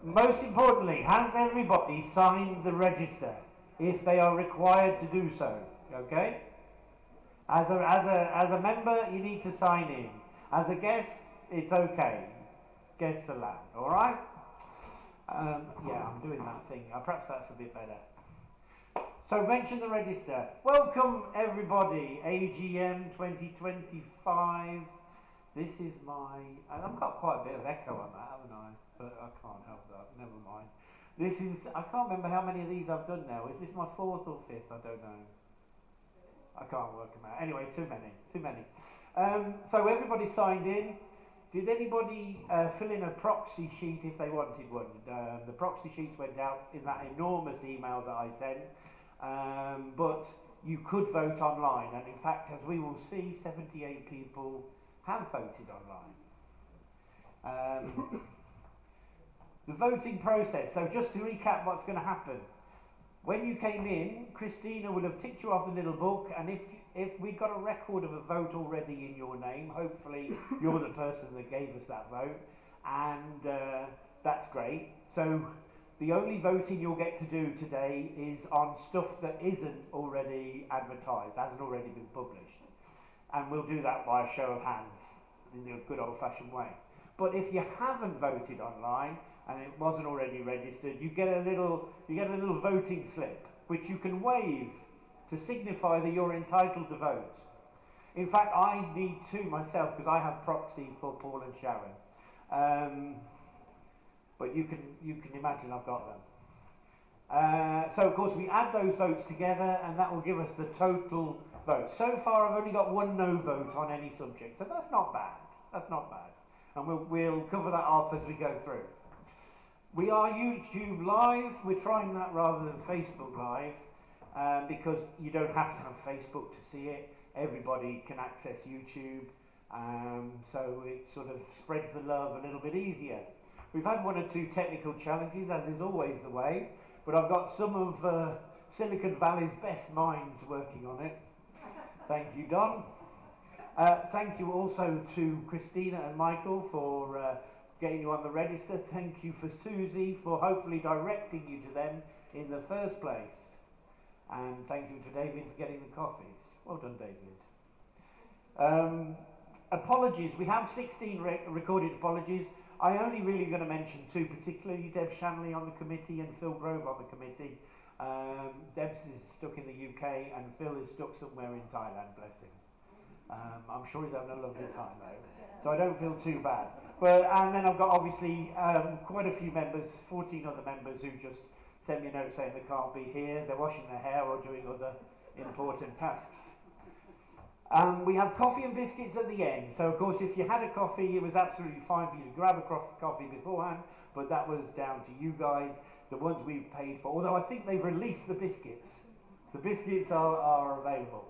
Most importantly, has everybody signed the register if they are required to do so? Okay? As a member, you need to sign in. As a guest, it's okay. Guests allowed. All right? Yeah, I'm doing that thing. Perhaps that's a bit better. So mention the register. Welcome everybody. AGM 2025. This is my. I've got quite a bit of echo on that, haven't I? But I can't help that. Never mind. This is. I can't remember how many of these I've done now. Is this my 4th or 5th? I don't know. I can't work them out. Anyway, too many. So everybody signed in. Did anybody fill in a proxy sheet if they wanted one? The proxy sheets went out in that enormous email that I sent, but you could vote online, and in fact, as we will see, 78 people have voted online. The voting process, so just to recap what's going to happen. When you came in, Christina would have ticked you off the little book, and if we got a record of a vote already in your name, hopefully you're the person that gave us that vote, and that's great. So the only voting you'll get to do today is on stuff that isn't already advertised, hasn't already been published, and we'll do that by a show of hands in the good old-fashioned way. But if you haven't voted online and it wasn't already registered, you get a little voting slip which you can wave to signify that you're entitled to vote. In fact, I need two myself because I have proxy for Paul and Sharon. But you can imagine I've got them. So of course we add those votes together and that will give us the total vote. So far I've only got one no vote on any subject, so that's not bad. That's not bad. And we'll cover that off as we go through. We are YouTube Live. We're trying that rather than Facebook Live because you don't have to have Facebook to see it. Everybody can access YouTube, so it sort of spreads the love a little bit easier. We've had one or two technical challenges, as is always the way, but I've got some of Silicon Valley's best minds working on it. Thank you, Don. Thank you also to Christina and Michael for getting you on the register. Thank you for Susie for hopefully directing you to them in the first place. And thank you to David for getting the coffees. Well done, David. Apologies. We have 16 recorded apologies. I only really going to mention two, particularly Deb Shanley on the committee and Phil Grove on the committee. Deb's is stuck in the UK and Phil is stuck somewhere in Thailand, bless him. I'm sure he's having a lovely time though, so I don't feel too bad. And then I've got obviously quite a few members, 14 other members who just send me a note saying they can't be here, they're washing their hair or doing other important tasks. We have coffee and biscuits at the end, so of course if you had a coffee it was absolutely fine for you to grab a coffee beforehand, but that was down to you guys, the ones we've paid for, although I think they've released the biscuits. The biscuits are available.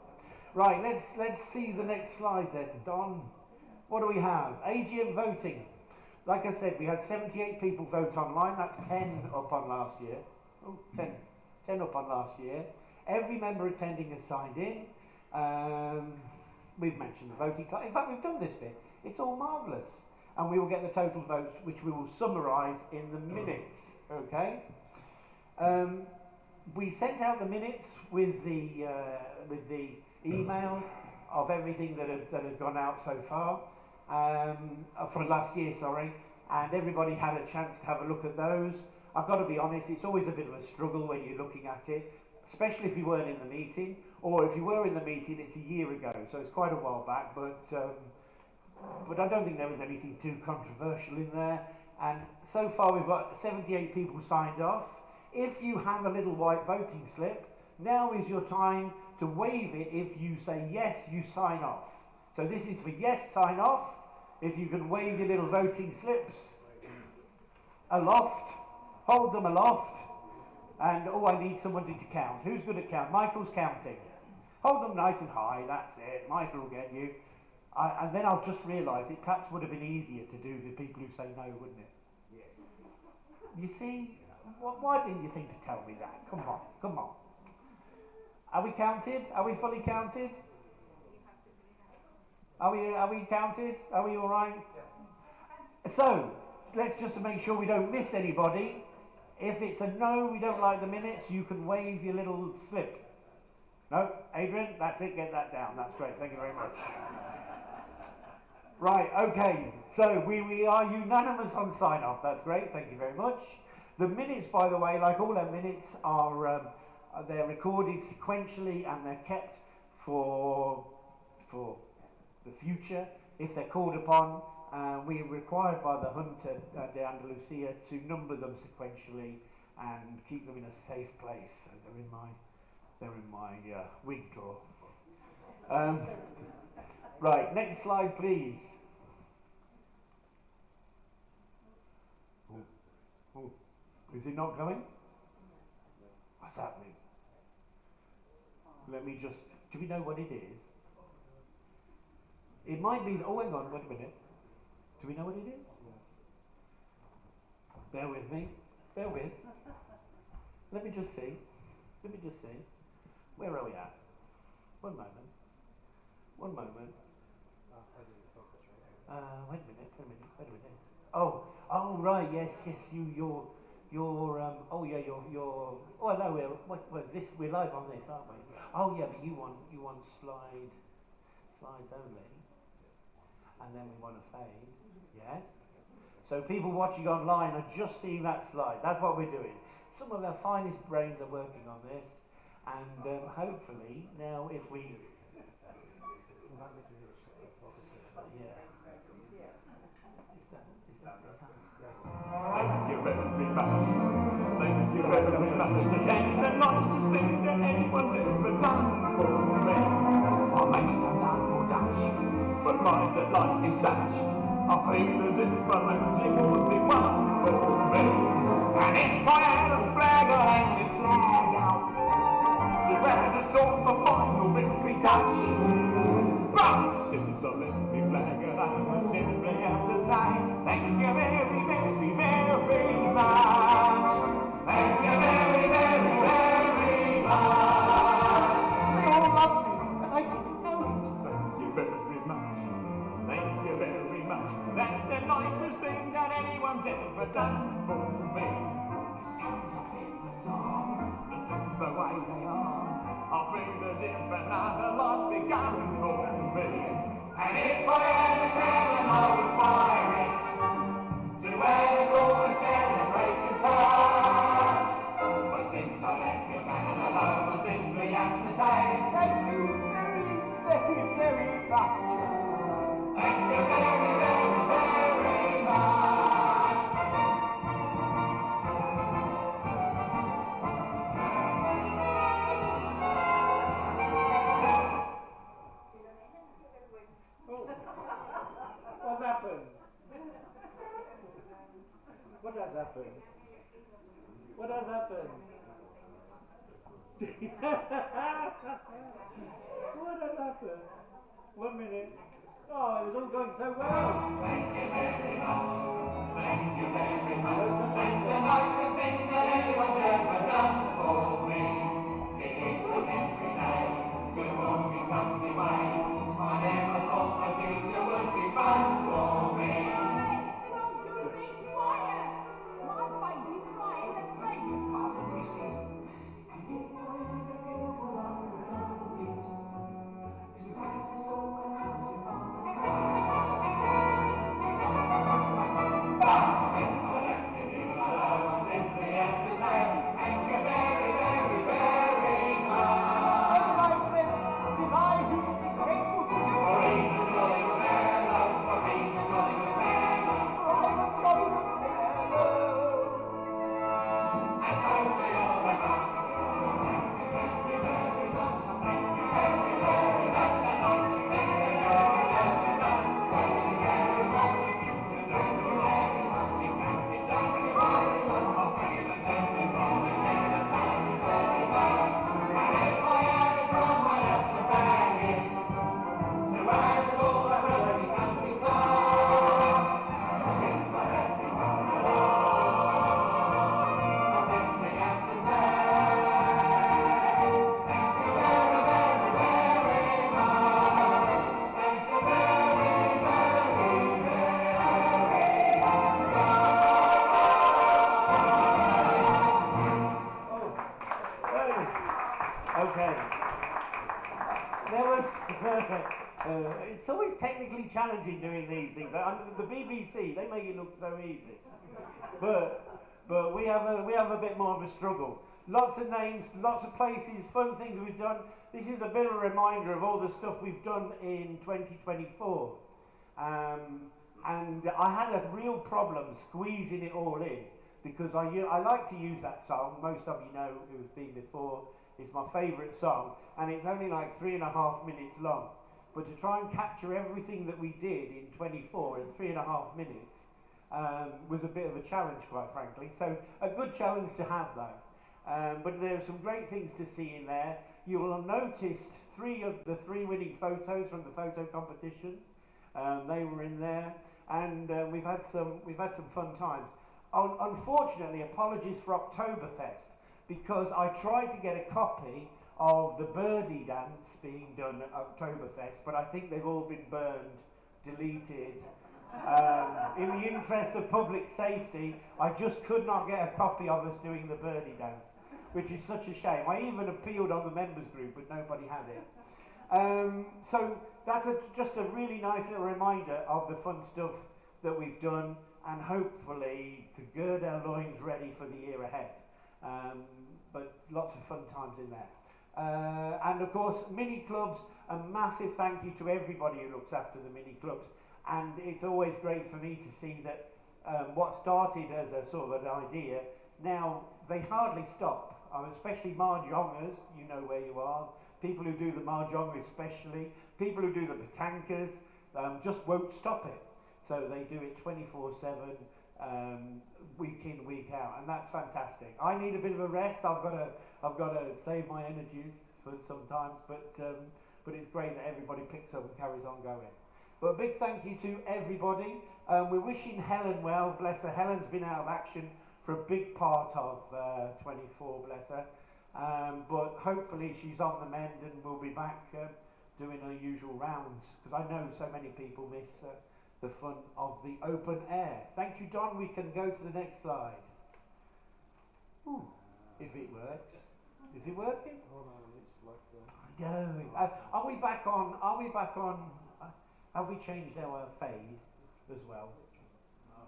Right, let's see the next slide then. Don, what do we have? AGM voting. Like I said, we had 78 people vote online. That's 10 up on last year. Oh, 10 up on last year. Every member attending has signed in. We've mentioned the voting card. In fact, we've done this bit. It's all marvellous. And we will get the total votes, which we will summarise in the minutes. Okay? We sent out the minutes with the email of everything that had gone out so far for last year, sorry, and everybody had a chance to have a look at those. I've got to be honest, it's always a bit of a struggle when you're looking at it, especially if you weren't in the meeting, or if you were in the meeting, it's a year ago, so it's quite a while back, but I don't think there was anything too controversial in there. And so far we've got 78 people signed off. If you have a little white voting slip, now is your time to wave it. If you say yes, you sign off. So this is for yes, sign off. If you can wave your little voting slips aloft, hold them aloft, and oh, I need somebody to count. Who's good at count? Michael's counting. Hold them nice and high, that's it. Michael will get you. And then I've just realised it perhaps would have been easier to do the people who say no, wouldn't it? Yes. You see, why didn't you think to tell me that? Come on, come on. Are we counted? Are we fully counted? Are we counted? Are we all right? Yeah. So, let's just to make sure we don't miss anybody. If it's a no, we don't like the minutes, you can wave your little slip. No, Adrian, that's it, get that down. That's great, thank you very much. Right, okay, so we are unanimous on sign-off. That's great, thank you very much. The minutes, by the way, like all our minutes, are they're recorded sequentially and they're kept for the future. If they're called upon, we are required by the Junta de Andalusia to number them sequentially and keep them in a safe place. So they're in my wig drawer. Right, next slide, please. Oh, is it not going? What's happening? Let me just. Do we know what it is? It might be. Oh, hang on. Wait a minute. Do we know what it is? Bear with me. Bear with. Let me just see. Where are we at? One moment. Wait a minute. Oh, right. Yes. You're. Oh yeah. You're. Oh no. We're live on this, aren't we? Oh yeah. But you want slides only, and then we want to fade. Yes. So people watching online are just seeing that slide. That's what we're doing. Some of our finest brains are working on this, and hopefully now if we. Yeah. Thank you very much. Thank you very much. It's the nicest thing that anyone's ever done for me. I make some double Dutch, but my delight is such. I feel as if I'm losing would be one for me. And if I had a flag, I'd hang the flag out to add a sort of final victory touch. But since I let me flag it, I must simply have to say thank you very, very, very much. Thank you very, very, very much. They all love me, but I didn't know it. Thank you very much. Thank you very much. That's the nicest thing that anyone's ever done for me. It sounds a bit bizarre, the things the way they are. I feel as if another life's begun for me. And if I had a crown, I would fire it to add us all a celebration task. But since I left the man alone, I simply have to say thank you very, very, very much. Thank you very, very, very much. What's happened? What has happened? What has happened? What has happened? 1 minute. Oh, it was all going so well. Thank you very much. Thank you very much. It's the nicest thing that anyone's ever done for me. It is an every day. Good fortune comes my way. I never thought the future would be fun for me. Will you be quiet? My baby crying at me. Pardon, missus. And if I had a beautiful love it, to have us all around you on the physically challenging doing these things. The BBC, they make it look so easy. But we have a bit more of a struggle. Lots of names, lots of places, fun things we've done. This is a bit of a reminder of all the stuff we've done in 2024. And I had a real problem squeezing it all in because I like to use that song. Most of you know who's been before. It's my favourite song, and it's only like 3.5 minutes long. But to try and capture everything that we did in 24 in 3.5 minutes was a bit of a challenge, quite frankly. So a good challenge to have, though. But there are some great things to see in there. You will have noticed 3 of the 3 winning photos from the photo competition. They were in there, and we've had some fun times. Unfortunately, apologies for Oktoberfest, because I tried to get a copy of the birdie dance being done at Oktoberfest, but I think they've all been burned, deleted. In the interest of public safety, I just could not get a copy of us doing the birdie dance, which is such a shame. I even appealed on the members group, but nobody had it. So that's just a really nice little reminder of the fun stuff that we've done, and hopefully to gird our loins ready for the year ahead. But lots of fun times in there. And of course, mini clubs, a massive thank you to everybody who looks after the mini clubs. And it's always great for me to see that what started as a sort of an idea, now they hardly stop. Especially mahjongers, you know where you are. People who do the mahjong especially, people who do the petankas, just won't stop it. So they do it 24/7, week in, week out, and that's fantastic. I need a bit of a rest. I've got to save my energies for sometimes, but it's great that everybody picks up and carries on going. But a big thank you to everybody. We're wishing Helen well, bless her. Helen's been out of action for a big part of 24, bless her. But hopefully she's on the mend and we'll be back doing her usual rounds, because I know so many people miss the fun of the open air. Thank you, Don. We can go to the next slide. Ooh, if it works. Is it working? Hold on, it's like I know. Are we back on? Have we changed our fade as well?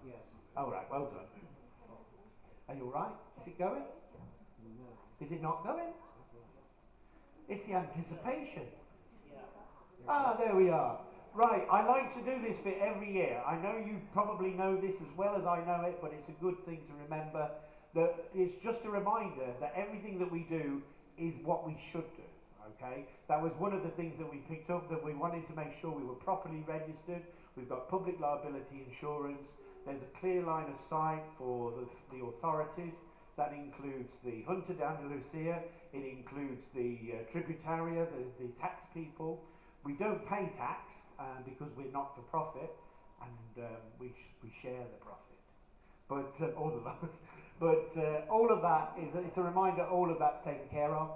yes. All right. Well done. Are you all right? Is it going? No. Is it not going? It's the anticipation. Ah, there we are. Right, I like to do this bit every year. I know you probably know this as well as I know it, but it's a good thing to remember that it's just a reminder that everything that we do is what we should do, okay? That was one of the things that we picked up, that we wanted to make sure we were properly registered. We've got public liability insurance. There's a clear line of sight for the authorities. That includes the Junta de Andalucía. It includes the tributaria, the tax people. We don't pay tax because we're not for profit, and we share the profit. But all of us. But all of that it's a reminder. All of that's taken care of,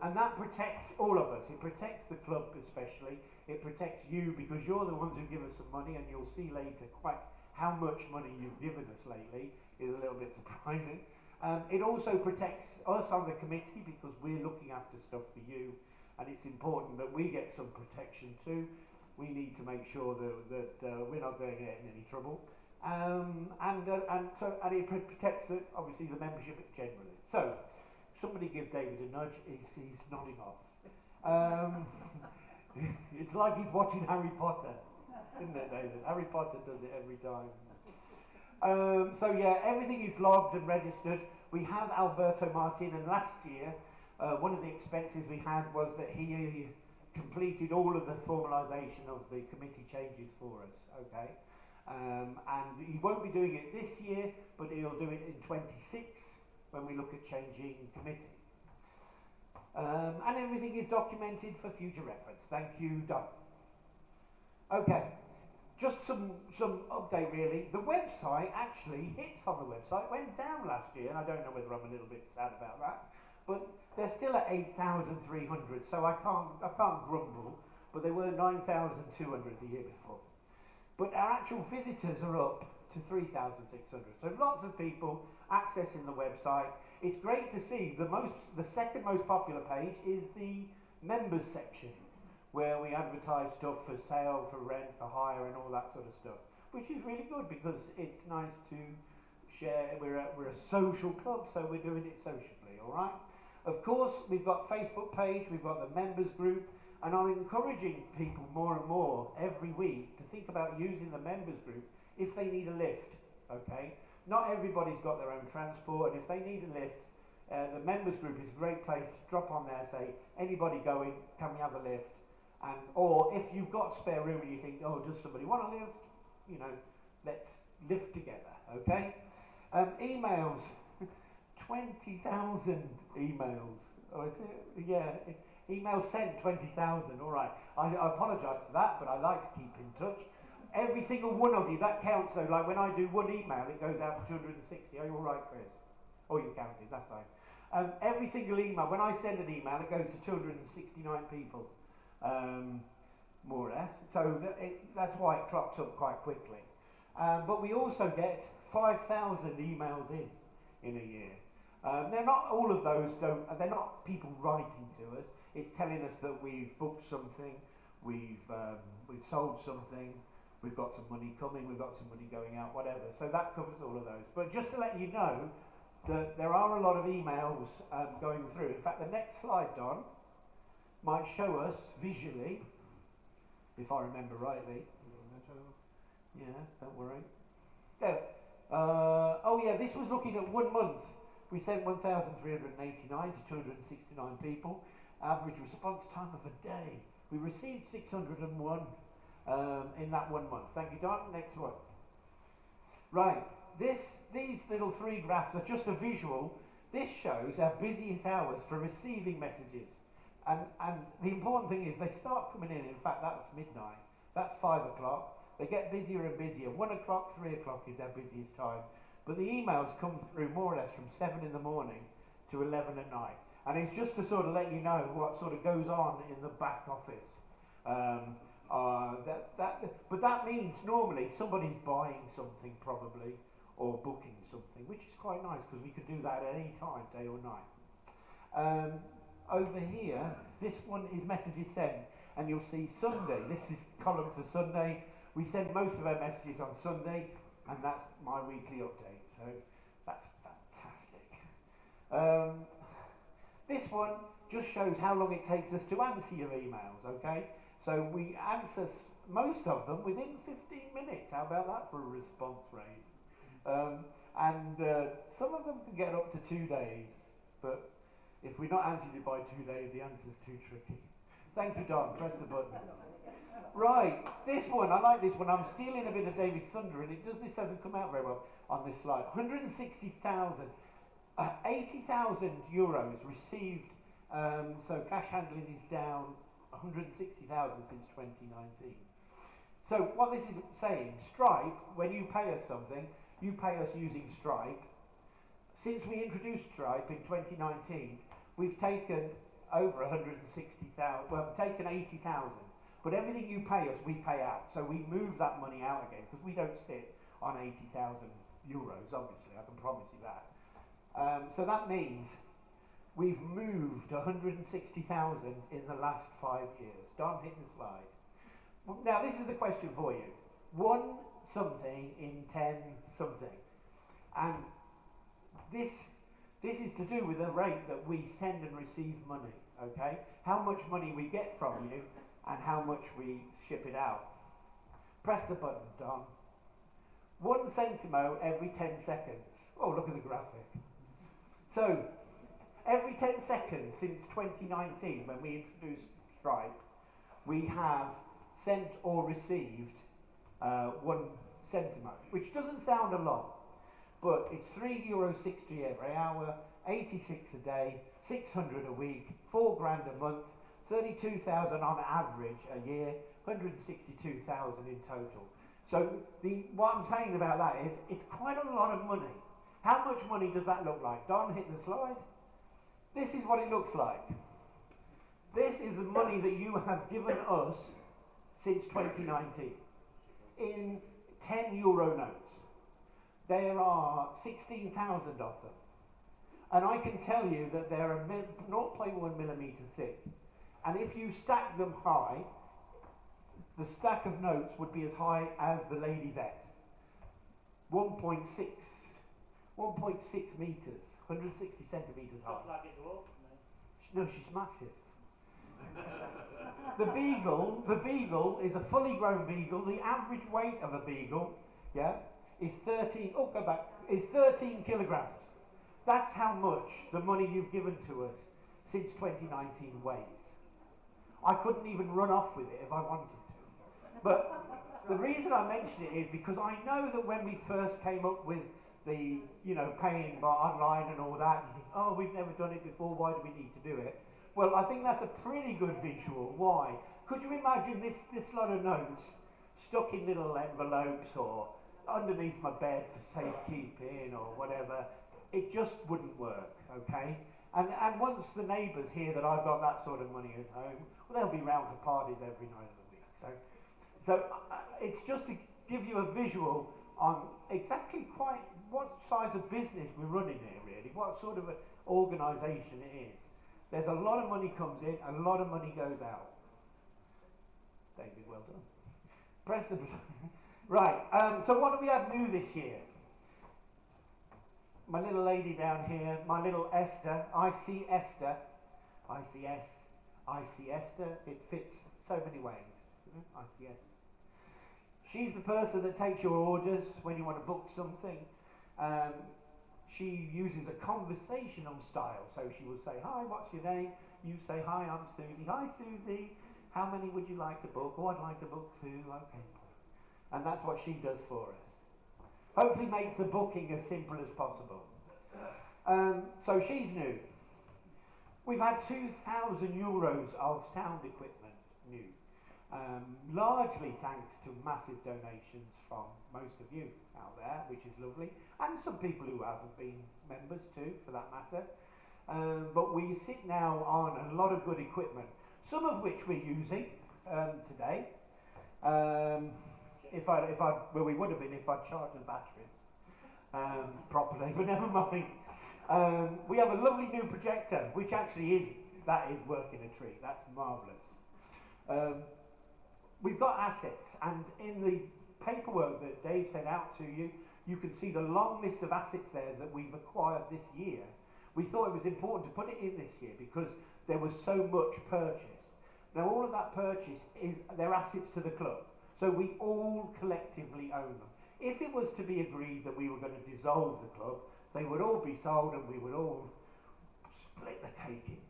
and that protects all of us. It protects the club especially. It protects you because you're the ones who give us some money, and you'll see later quite how much money you've given us lately is a little bit surprising. It also protects us on the committee because we're looking after stuff for you, and it's important that we get some protection too. We need to make sure that we're not going to get in any trouble, and it protects obviously the membership generally. So somebody give David a nudge. He's nodding off. It's like he's watching Harry Potter, isn't it, David? Harry Potter does it every time. So yeah, everything is logged and registered. We have Alberto Martin, and last year one of the expenses we had was that he completed all of the formalisation of the committee changes for us, okay? And he won't be doing it this year, but he'll do it in 26 when we look at changing committee. And everything is documented for future reference. Thank you, Don. Okay. Just some update really. The website actually, hits on the website went down last year, and I don't know whether I'm a little bit sad about that, but they're still at 8,300, so I can't grumble, but they were 9,200 the year before. But our actual visitors are up to 3,600, so lots of people accessing the website. It's great to see. The second most popular page is the members section, where we advertise stuff for sale, for rent, for hire, and all that sort of stuff, which is really good because it's nice to share. We're a social club, so we're doing it socially, all right? Of course, we've got Facebook page, we've got the members group, and I'm encouraging people more and more every week to think about using the members group if they need a lift, okay? Not everybody's got their own transport, and if they need a lift, the members group is a great place to drop on there, say, anybody going, can we have a lift? And, or if you've got spare room and you think, oh, does somebody want a lift? You know, let's lift together, okay? Emails, 20,000 emails. Oh, is it? Yeah, emails sent, 20,000, all right. I apologise for that, but I like to keep in touch. Every single one of you, that counts. So like when I do one email, it goes out to 260. Are you all right, Chris? Oh, you counted, that's fine. Every single email, when I send an email, it goes to 269 people, more or less. So that's why it clocks up quite quickly. But we also get 5,000 emails in a year. They're not all of those. They're not people writing to us. It's telling us that we've booked something, we've sold something, we've got some money coming, we've got some money going out, whatever. So that covers all of those. But just to let you know that there are a lot of emails going through. In fact, the next slide, Don, might show us visually, if I remember rightly. Yeah, don't worry. There. Oh yeah, this was looking at 1 month. We sent 1,389 to 269 people. Average response time of a day. We received 601 in that 1 month. Thank you, Don. Next one. Right. These little three graphs are just a visual. This shows our busiest hours for receiving messages. And the important thing is they start coming in. In fact, that was midnight. That's 5 o'clock. They get busier and busier. 1 o'clock, 3 o'clock is our busiest time. But the emails come through more or less from 7 in the morning to 11 at night. And it's just to sort of let you know what sort of goes on in the back office. But that means normally somebody's buying something probably, or booking something, which is quite nice because we could do that at any time, day or night. Over here, this one is messages sent, and you'll see Sunday. This is column for Sunday. We send most of our messages on Sunday, and that's my weekly update, so that's fantastic. This one just shows how long it takes us to answer your emails, okay? So we answer most of them within 15 minutes. How about that for a response rate? Some of them can get up to 2 days, but if we're not answering it by 2 days, the answer's too tricky. Thank you, Don. Press the button. Right, this one, I like this one. I'm stealing a bit of David's thunder, and this hasn't come out very well on this slide. 160,000, 80,000 euros received. So cash handling is down 160,000 since 2019. So what this is saying, Stripe, when you pay us something, you pay us using Stripe. Since we introduced Stripe in 2019, we've taken over 160,000, well, taken 80,000. But everything you pay us, we pay out. So we move that money out again, because we don't sit on 80,000 euros, obviously, I can promise you that. So that means we've moved 160,000 in the last 5 years. Don, hit the slide. Now, this is the question for you. 1 something in 10 something. And this is to do with the rate that we send and receive money, okay? How much money we get from you and how much we ship it out. Press the button, Don. 1 centimo every 10 seconds. Oh, look at the graphic. So, every 10 seconds since 2019, when we introduced Stripe, we have sent or received 1 centimo, which doesn't sound a lot, but it's €3.60 every hour, 86 a day, 600 a week, 4 grand a month, 32,000 on average a year, 162,000 in total. So what I'm saying about that is it's quite a lot of money. How much money does that look like? Don, hit the slide. This is what it looks like. This is the money that you have given us since 2019 in €10 notes. There are 16,000 of them. And I can tell you that they're 0.1 millimetre thick. And if you stack them high, the stack of notes would be as high as the lady vet. 1.6 meters, 160 centimeters high. Looks like it dwarfs me. No, she's massive. The beagle is a fully grown beagle. The average weight of a beagle, yeah, is 13. Oh, go back. Is 13 kilograms. That's how much the money you've given to us since 2019 weighs. I couldn't even run off with it if I wanted to. But the reason I mention it is because I know that when we first came up with the, paying by online and all that, you think, oh, we've never done it before, why do we need to do it? Well, I think that's a pretty good visual. Why? Could you imagine this lot of notes stuck in little envelopes or underneath my bed for safekeeping or whatever? It just wouldn't work, okay? And once the neighbours hear that I've got that sort of money at home, well, they'll be round for parties every night of the week. So it's just to give you a visual on exactly quite what size of business we're running here, really, what sort of an organisation it is. There's a lot of money comes in, a lot of money goes out. David, well done. Press the button. Right, so what do we have new this year? My little lady down here, my little Esther, ICS, it fits so many ways, ICS. She's the person that takes your orders when you want to book something. She uses a conversational style, so she will say, hi, what's your name? You say, hi, I'm Susie. Hi, Susie. How many would you like to book? Oh, I'd like to book 2. Okay. And that's what she does for us. Hopefully makes the booking as simple as possible. So she's new. We've had €2,000 of sound equipment new. Largely thanks to massive donations from most of you out there, which is lovely, and some people who haven't been members too, for that matter. But we sit now on a lot of good equipment, some of which we're using today. Well, we would have been if I'd charged the batteries properly, but never mind. We have a lovely new projector, which actually is working a treat. That's marvellous. We've got assets, and in the paperwork that Dave sent out to you, you can see the long list of assets there that we've acquired this year. We thought it was important to put it in this year because there was so much purchase. Now all of that purchase they're assets to the club, so we all collectively own them. If it was to be agreed that we were going to dissolve the club, they would all be sold and we would all split the takings.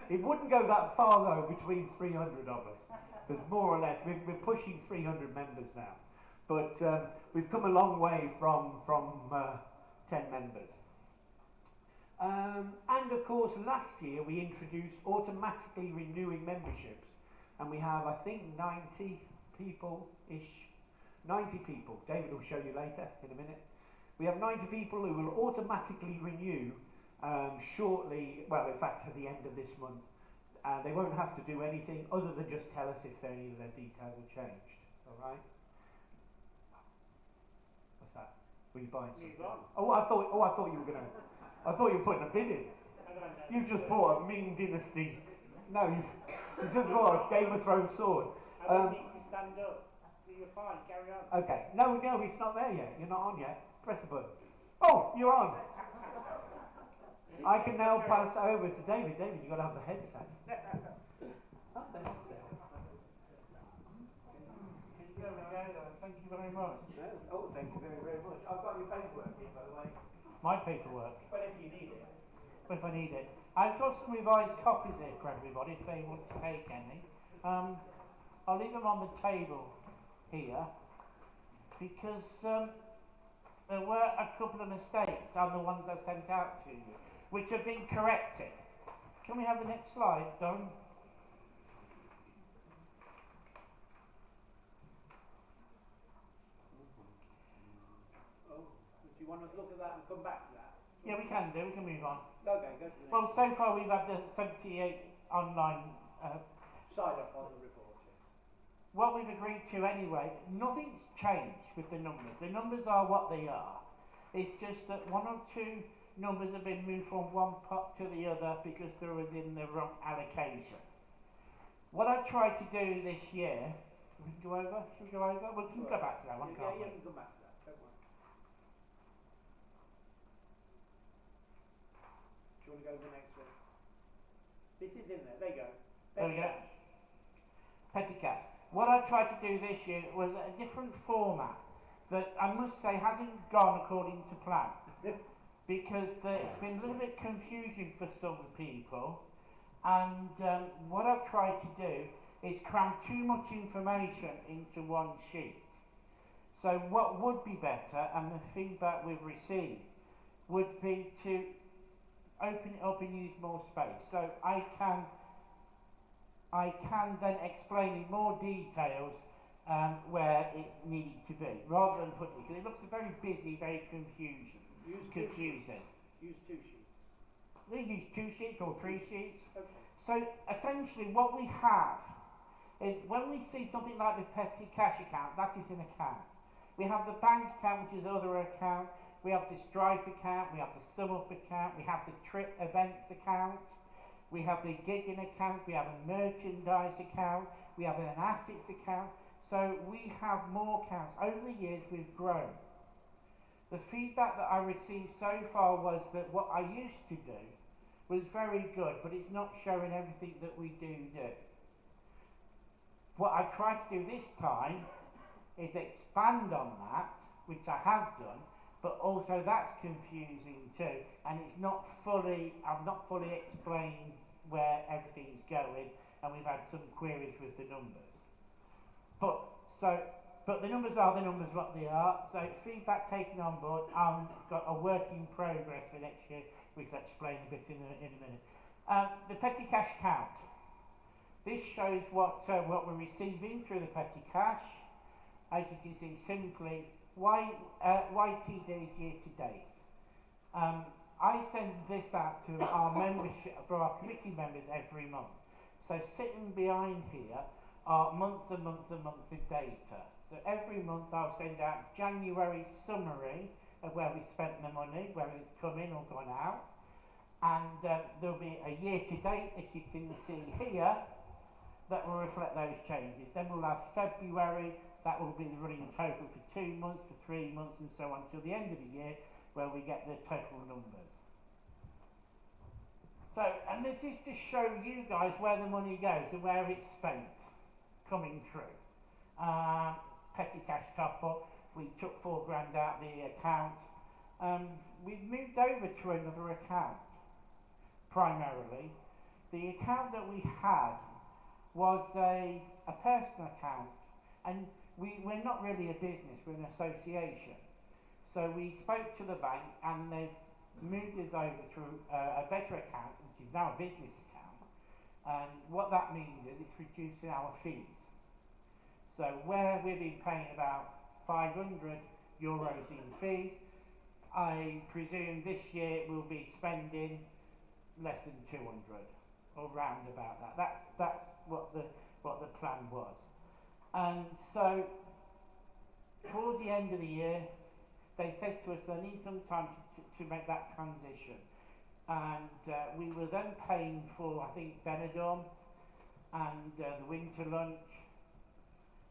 It wouldn't go that far though, between 300 of us. Because more or less, we're pushing 300 members now. But we've come a long way from 10 members. And of course, last year we introduced automatically renewing memberships. And we have, I think, 90 people-ish. 90 people. David will show you later in a minute. We have 90 people who will automatically renew shortly, well, in fact, at the end of this month. They won't have to do anything other than just tell us if any of their details have changed. All right? What's that? Were you buying something? I thought you were gonna. I thought you were putting a bid in. You just bought a Ming Dynasty. No, you just bought a Game of Thrones sword. I need to stand up. So you're fine. Carry on. Okay. No, it's not there yet. You're not on yet. Press the button. Oh, you're on. I can now pass over to David. David, you've got to have the headset. Have the headset. Thank you very much. Oh, thank you very, very much. I've got your paperwork here, by the way. My paperwork. But if you need it. If I need it. I've got some revised copies here for everybody if they want to take any. I'll leave them on the table here because there were a couple of mistakes on the ones I sent out to you, which have been corrected. Can we have the next slide, Don? Oh, do you want to look at that and come back to that? Yeah, we can do. We can move on. Okay, go to the next. Well, so far we've had the 78 online. Side off on the report. What we've agreed to anyway, nothing's changed with the numbers. The numbers are what they are. It's just that 1 or 2 numbers have been moved from one pot to the other because they was in the wrong allocation. What I tried to do this year, we can go over? Should we go over? We can go back to that one, can't we? Yeah, you can come back to that. Don't worry. Do you want to go to the next one? This is in there. There you go. There we go. Petty cash. What I tried to do this year was a different format that I must say hasn't gone according to plan because it's been a little bit confusing for some people, and what I've tried to do is cram too much information into one sheet. So what would be better, and the feedback we've received, would be to open it up and use more space. So I can then explain in more details where it's needed to be, rather than putting it, because it looks very busy, very confusing. Use two sheets. They use 2 sheets or 3 sheets. Okay. So essentially what we have is when we see something like the petty cash account, that is an account. We have the bank account, which is other account. We have the Stripe account, we have the sum up account, we have the trip events account, we have the gigging account, we have a merchandise account, we have an assets account. So we have more accounts. Over the years we've grown. The feedback that I received so far was that what I used to do was very good, but it's not showing everything that we do. What I tried to do this time is expand on that, which I have done, but also that's confusing too, and I've not fully explained where everything's going, and we've had some queries with the numbers. But the numbers are the numbers what they are, so feedback taken on board. I've got a work in progress for next year, which I'll explain a bit in a minute. The petty cash count. This shows what we're receiving through the petty cash. As you can see, simply YTD year to date. I send this out to our membership, for our committee members every month. So sitting behind here are months and months and months of data. So every month I'll send out January summary of where we spent the money, whether it's come in or gone out. And there'll be a year to date, as you can see here, that will reflect those changes. Then we'll have February, that will be the running total for 2 months, for 3 months, and so on till the end of the year, where we get the total numbers. So, and this is to show you guys where the money goes and where it's spent coming through. Petty cash top up, we took £4,000 out the account. We've moved over to another account, primarily. The account that we had was a personal account, and we're not really a business, we're an association. So we spoke to the bank and they've moved us over to a better account, which is now a business account. And what that means is it's reducing our fees. So where we've been paying about €500 in fees, I presume this year we'll be spending less than 200, or round about that. That's what the plan was. And so towards the end of the year, they said to us they need some time to make that transition. And we were then paying for, I think, Benidorm and the winter lunch,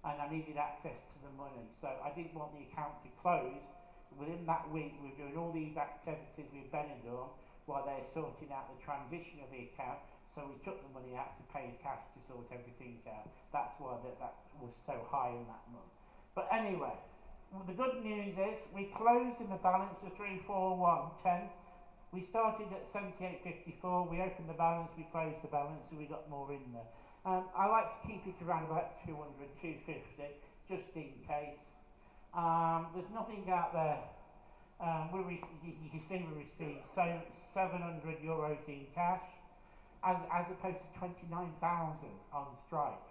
and I needed access to the money. So I didn't want the account to close. Within that week, we were doing all these activities with Benidorm while they're sorting out the transition of the account. So we took the money out to pay cash to sort everything out. That's why that was so high in that month. But anyway, the good news is we closed in the balance of 34110. We started at 78.54. We opened the balance, we closed the balance, so we got more in there. I like to keep it around about 200, 250, just in case. There's nothing out there. You can see we received €700 in cash, as opposed to 29,000 on Stripe.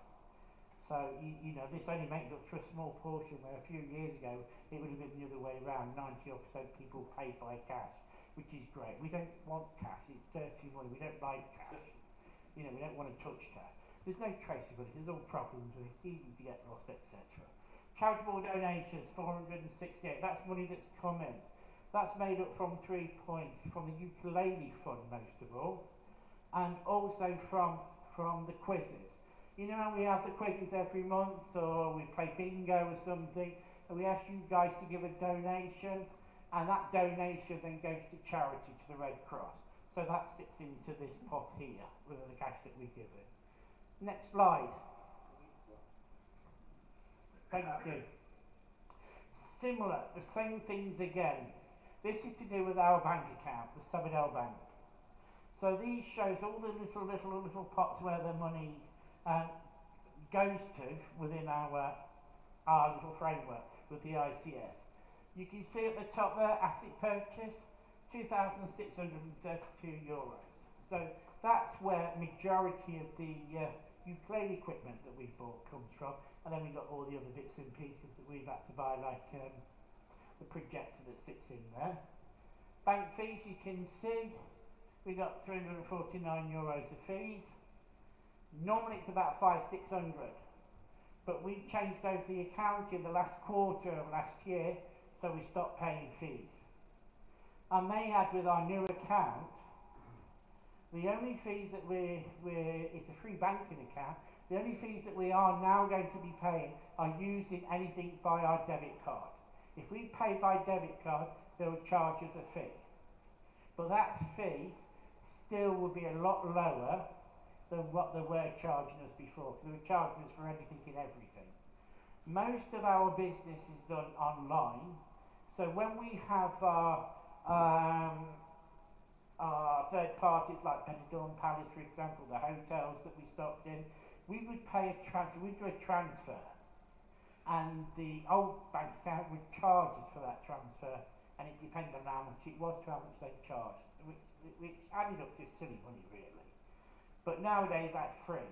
So you know, this only makes up for a small portion, where a few years ago it would have been the other way around. 90% people pay by cash, which is great. We don't want cash; it's dirty money. We don't like cash. You know, we don't want to touch cash. There's no traceability. There's all problems with it. It's easy to get lost, etc. Charitable donations, 468. That's money that's come in. That's made up from 3 points from the ukulele fund, most of all, and also from the quizzes. You know, we have the quizzes every month, or we play bingo or something, and we ask you guys to give a donation, and that donation then goes to charity, to the Red Cross. So that sits into this pot here, with the cash that we give it. Next slide. Thank you. Similar, the same things again. This is to do with our bank account, the Sabadell Bank. So these shows all the little pots where the money goes to within our little framework with the ICS. You can see at the top there, asset purchase, €2,632. So that's where majority of the ukulele equipment that we bought comes from, and then we've got all the other bits and pieces that we've had to buy, like the projector that sits in there. Bank fees, you can see we got €349 of fees. Normally it's about 500-600, but we changed over the account in the last quarter of last year, so we stopped paying fees. I may add, with our new account, the only fees that it's a free banking account, the only fees that we are now going to be paying are using anything by our debit card. If we pay by debit card, they will charge us a fee. But that fee still will be a lot lower than what they were charging us before, because they were charging us for anything and everything. Most of our business is done online, so when we have our third parties like Benidorm Palace, for example, the hotels that we stopped in, we would pay we'd do a transfer, and the old bank account would charge us for that transfer, and it depended on how much it was to how much they charged, which added up to silly money really. But nowadays that's free,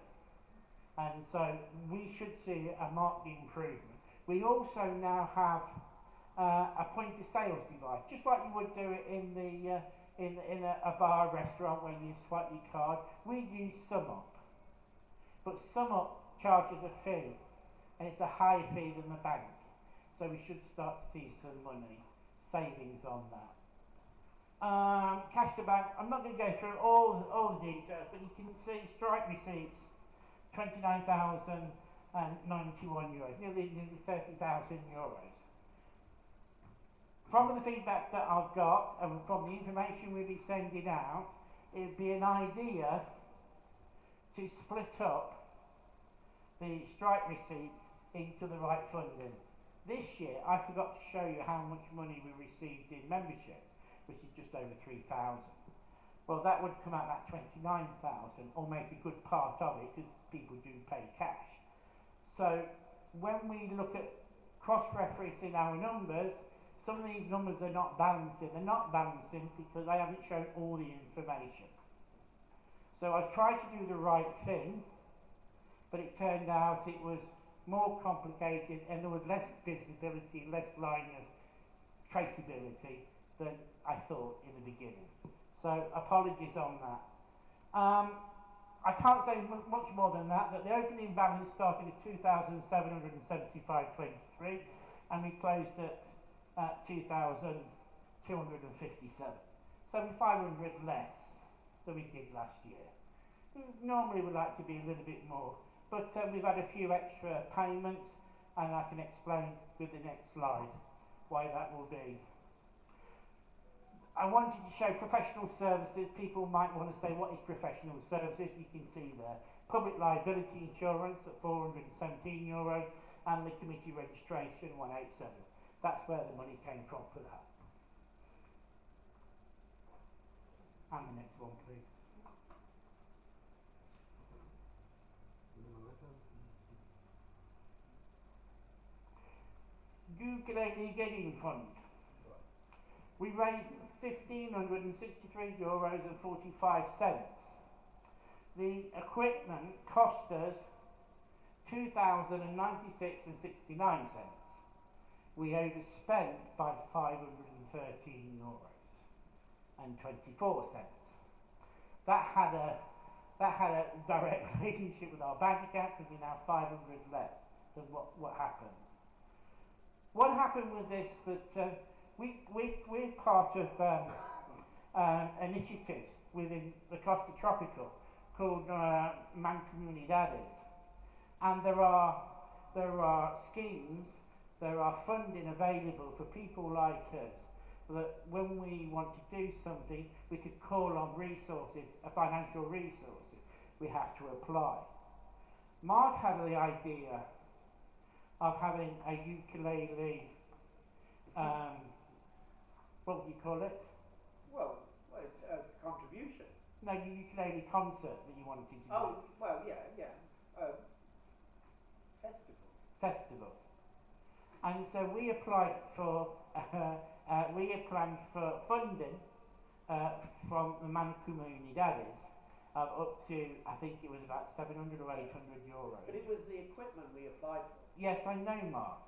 and so we should see a marked improvement. We also now have a point of sales device, just like you would do it in a bar restaurant where you swipe your card. We use SumUp, but SumUp charges a fee, and it's a higher fee than the bank, so we should start to see some money savings on that. Cash to bank, I'm not going to go through all the details, but you can see strike receipts, €29,091, nearly €30,000. From the feedback that I've got, and from the information we'll be sending out, it would be an idea to split up the strike receipts into the right fundings. This year, I forgot to show you how much money we received in membership, which is just over 3,000. Well, that would come out at 29,000, or make a good part of it, because people do pay cash. So when we look at cross-referencing our numbers, some of these numbers are not balancing. They're not balancing because I haven't shown all the information. So I tried to do the right thing, but it turned out it was more complicated, and there was less visibility, less line of traceability than I thought in the beginning. So apologies on that. I can't say much more than that the opening balance started at 2,775.23, and we closed at 2,257. So we're 500 less than we did last year. Normally we like to be a little bit more, but we've had a few extra payments, and I can explain with the next slide why that will be. I wanted to show professional services. People might want to say, what is professional services? You can see there. Public liability insurance at €417, and the committee registration 187. That's where the money came from for that. And the next one, please. Ukulele Getting Fund. We raised €1,563.45. The equipment cost us €2,096.69. We overspent by €513.24. That had a direct relationship with our bank account, because we're now 500 less than what happened. What happened with this, that we're part of initiatives within the Costa Tropical called Mancomunidades, And there are schemes, there are funding available for people like us that when we want to do something, we could call on resources, financial resources. We have to apply. Mark had the idea of having a ukulele, what would you call it? Well, it's a contribution. No, ukulele concert that you wanted to do. Oh, well, yeah. Festival. Festival. And so we applied for, we applied for funding from the Mancomunidades up to, I think it was about 700 or 800 euros. But it was the equipment we applied for. Yes, I know, Mark.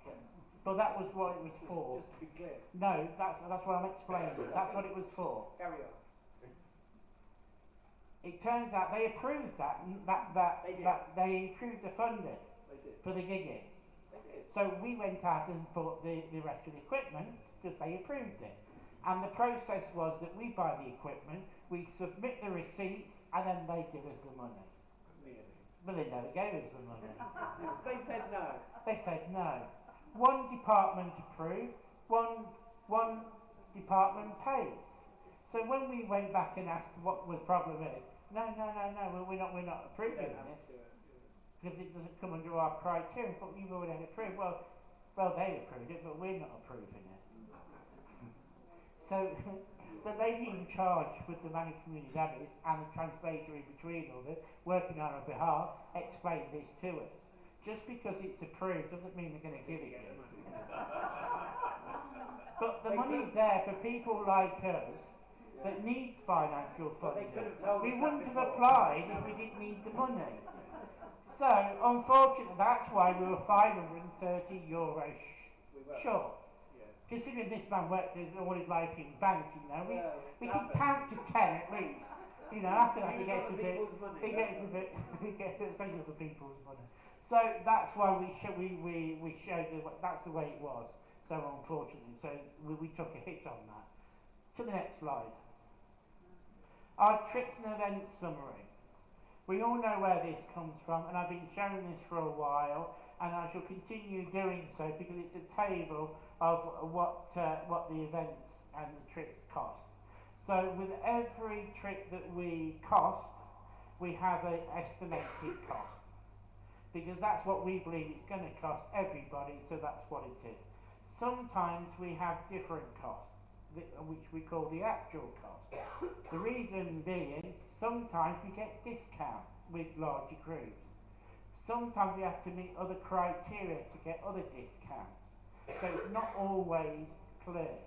But that was what it was for. Just to be clear. No, that's what I'm explaining. That's what it was for. Carry on. It turns out they approved they approved the funding They did. for the gigging. They did. So we went out and bought the rest of the equipment because they approved it. And the process was that we buy the equipment, we submit the receipts, and then they give us the money. Nearly. But they never gave us the money. They said no. They said no. One department approved, one department pays. So when we went back and asked what the problem is, no, we're not approving this because it doesn't come under our criteria. But you've already approved. Well, they approved it, but we're not approving it. So the lady in charge with the Mancomunidades and the translator in between all this, working on our behalf, explained this to us. Just because it's approved doesn't mean they're going to give it to you. But the money's there for people like us that need financial funding. We wouldn't have applied if we didn't need the money. So, unfortunately, that's why we were 530 euros short. Considering this man worked all his life in bank, we can count to 10 at least. After that he gets a bit, especially for people's money. So that's why we showed that's the way it was. So unfortunately, we took a hit on that. To the next slide. Our trips and events summary. We all know where this comes from, and I've been showing this for a while, and I shall continue doing so because it's a table of what the events and the trips cost. So with every trip that we cost, we have an estimated cost because that's what we believe it's going to cost everybody, so that's what it is. Sometimes we have different costs, which we call the actual cost. The reason being, sometimes we get discount with larger groups. Sometimes we have to meet other criteria to get other discounts. So it's not always clear.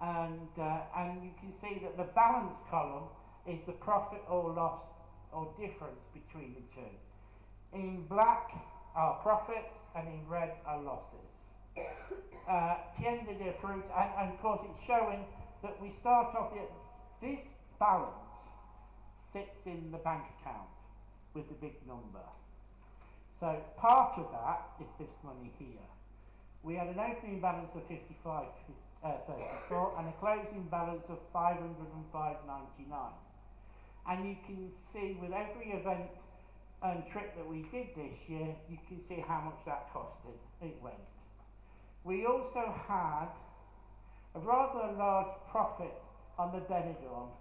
And you can see that the balance column is the profit or loss or difference between the two. In black are profits and in red are losses. Tienda de fruit, and of course it's showing that we start off this balance sits in the bank account with the big number. So part of that is this money here. We had an opening balance of 55.34 and a closing balance of 505.99. And you can see with every event and trip that we did this year, you can see how much that costed. It went. We also had a rather large profit on the Benidorm.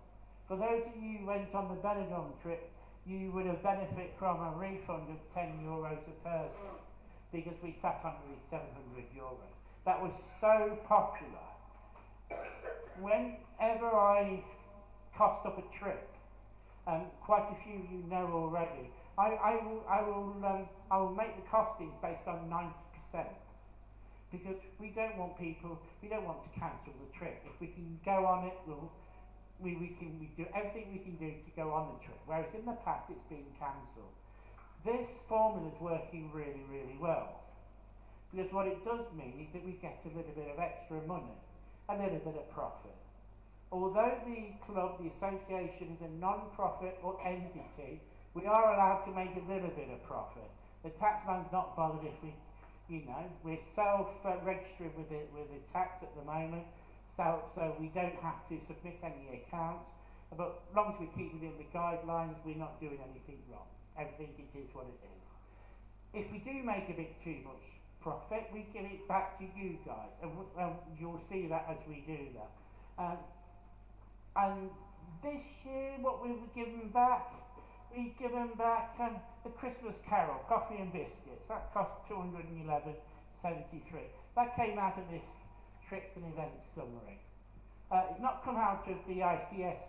For those of you who went on the Benidorm trip, you would have benefited from a refund of 10 euros a person because we sat on with 700 euros. That was so popular. Whenever I cost up a trip, quite a few you know already, I will make the costings based on 90%. Because we don't want to cancel the trip. If we can go on it, we do everything we can do to go on the trip. Whereas in the past it's been cancelled. This formula is working really, really well. Because what it does mean is that we get a little bit of extra money, a little bit of profit. Although the club, the association, is a non-profit or entity, we are allowed to make a little bit of profit. The taxman's not bothered if we're self-registering with the tax at the moment, so we don't have to submit any accounts. But as long as we keep within the guidelines, we're not doing anything wrong. Everything it is what it is. if we do make a bit too much profit, we give it back to you guys, and you'll see that as we do that. And this year, what we were given back, we given back the Christmas Carol, coffee and biscuits. That cost £211.73. That came out of this trips and events summary. It's not come out of the ICS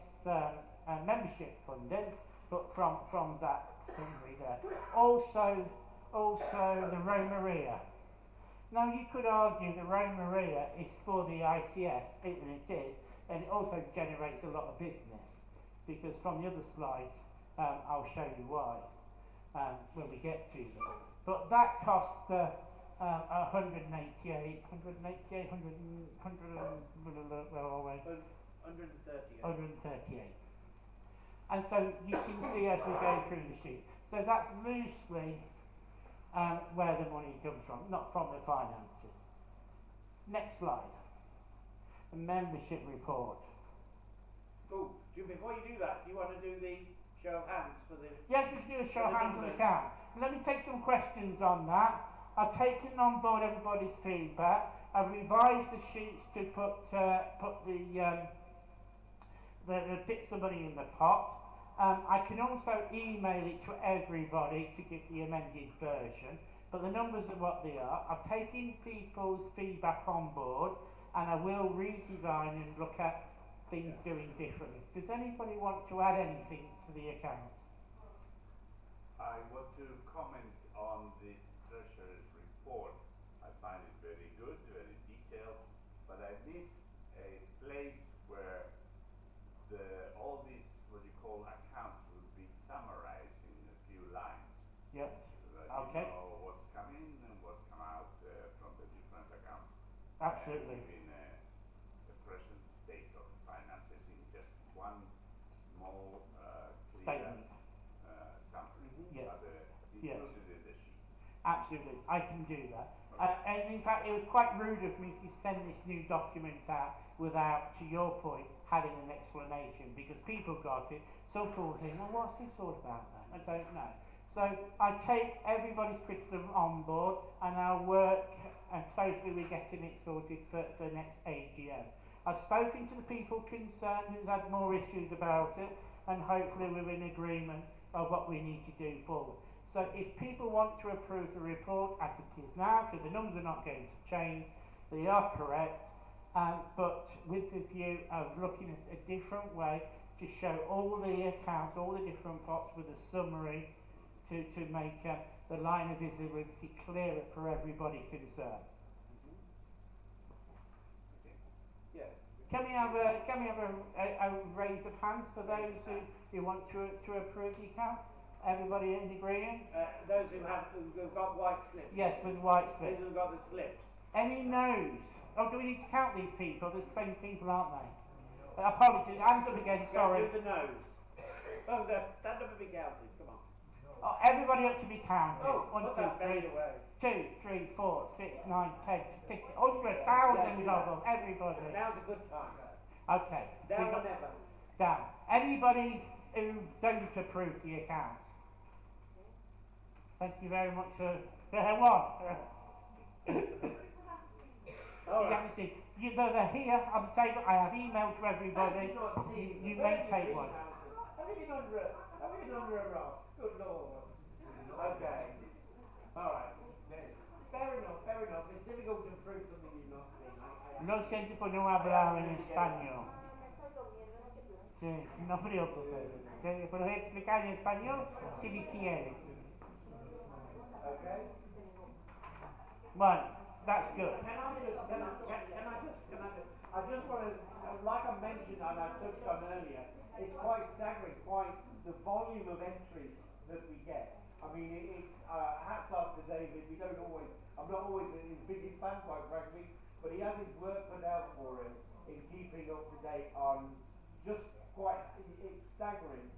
membership funding, but from that summary there. Also the Romaria. Now you could argue the Romaria is for the ICS, and it is, and it also generates a lot of business, because from the other slides I'll show you why when we get to them. But that cost 138, and so you can see as we go through the sheet. So that's loosely where the money comes from, not from the finances. Next slide. The membership report. Oh, before you do that, do you want to do the show of hands for the... Yes, we can do a show of hands on the count. Let me take some questions on that. I've taken on board everybody's feedback. I've revised the sheets to put the bits of money in the pot. I can also email it to everybody to give the amended version, but the numbers are what they are. I've taken people's feedback on board, and I will redesign and look at things doing differently. Does anybody want to add anything to the account? I want to comment on this treasurer's report. I find it very good, very detailed, but I miss a place where all these, what you call accounts, would be summarized in a few lines. Yes. So that Okay. you know what's come in and what's come out from the different accounts. Absolutely. In the present state of finances in just one small, clear Statement. summary. Yes. Yes. Included in the sheet. Absolutely, I can do that. And in fact, it was quite rude of me to send this new document out without, to your point, having an explanation, because people got it, some people think, well, what's this all about then? I don't know. So I take everybody's criticism on board, and I'll work closely with getting it sorted for the next AGM. I've spoken to the people concerned who've had more issues about it, and hopefully we're in agreement of what we need to do forward. So if people want to approve the report as it is now, because the numbers are not going to change, they are correct, but with the view of looking at a different way to show all the accounts, all the different pots with a summary to make the line of visibility clearer for everybody concerned. Yeah. Can we have a raise of hands for those who want to approve the account? Everybody in agreement? Those who've got white slips. Yes, with white Those slips. who've got the slips. Any no's? Oh, do we need to count these people? They're the same people, aren't they? Apologies, hands up again, sorry. Go do the nose. Oh, stand up and be counted, come on. Oh, everybody up to be counted. Oh, 1, put 2, that 3, fade away. 2, 3, 4, 6, 9, 10, 50, hundreds, thousands of them, everybody. Now's a good time. Okay. Down or never. Down. Anybody who don't approve the accounts? Thank you very much for one. All You right. haven't seen. They're here on the table. I have emailed to everybody. You may take one. Have you been under a rock? Good Lord. Okay. All right. Fair enough. It's difficult to prove something you've not seen. Lo siento por no hablar en español. Sí, no preocupe. ¿Se puede explicar en español? Si le quiere. Okay. Well, that's good. I just want to, like I mentioned and I touched on earlier, it's quite staggering, the volume of entries that we get. I mean, it's hats off to David. I'm not always his biggest fan, quite frankly, but he has his work cut out for him in keeping up to date on it's staggering.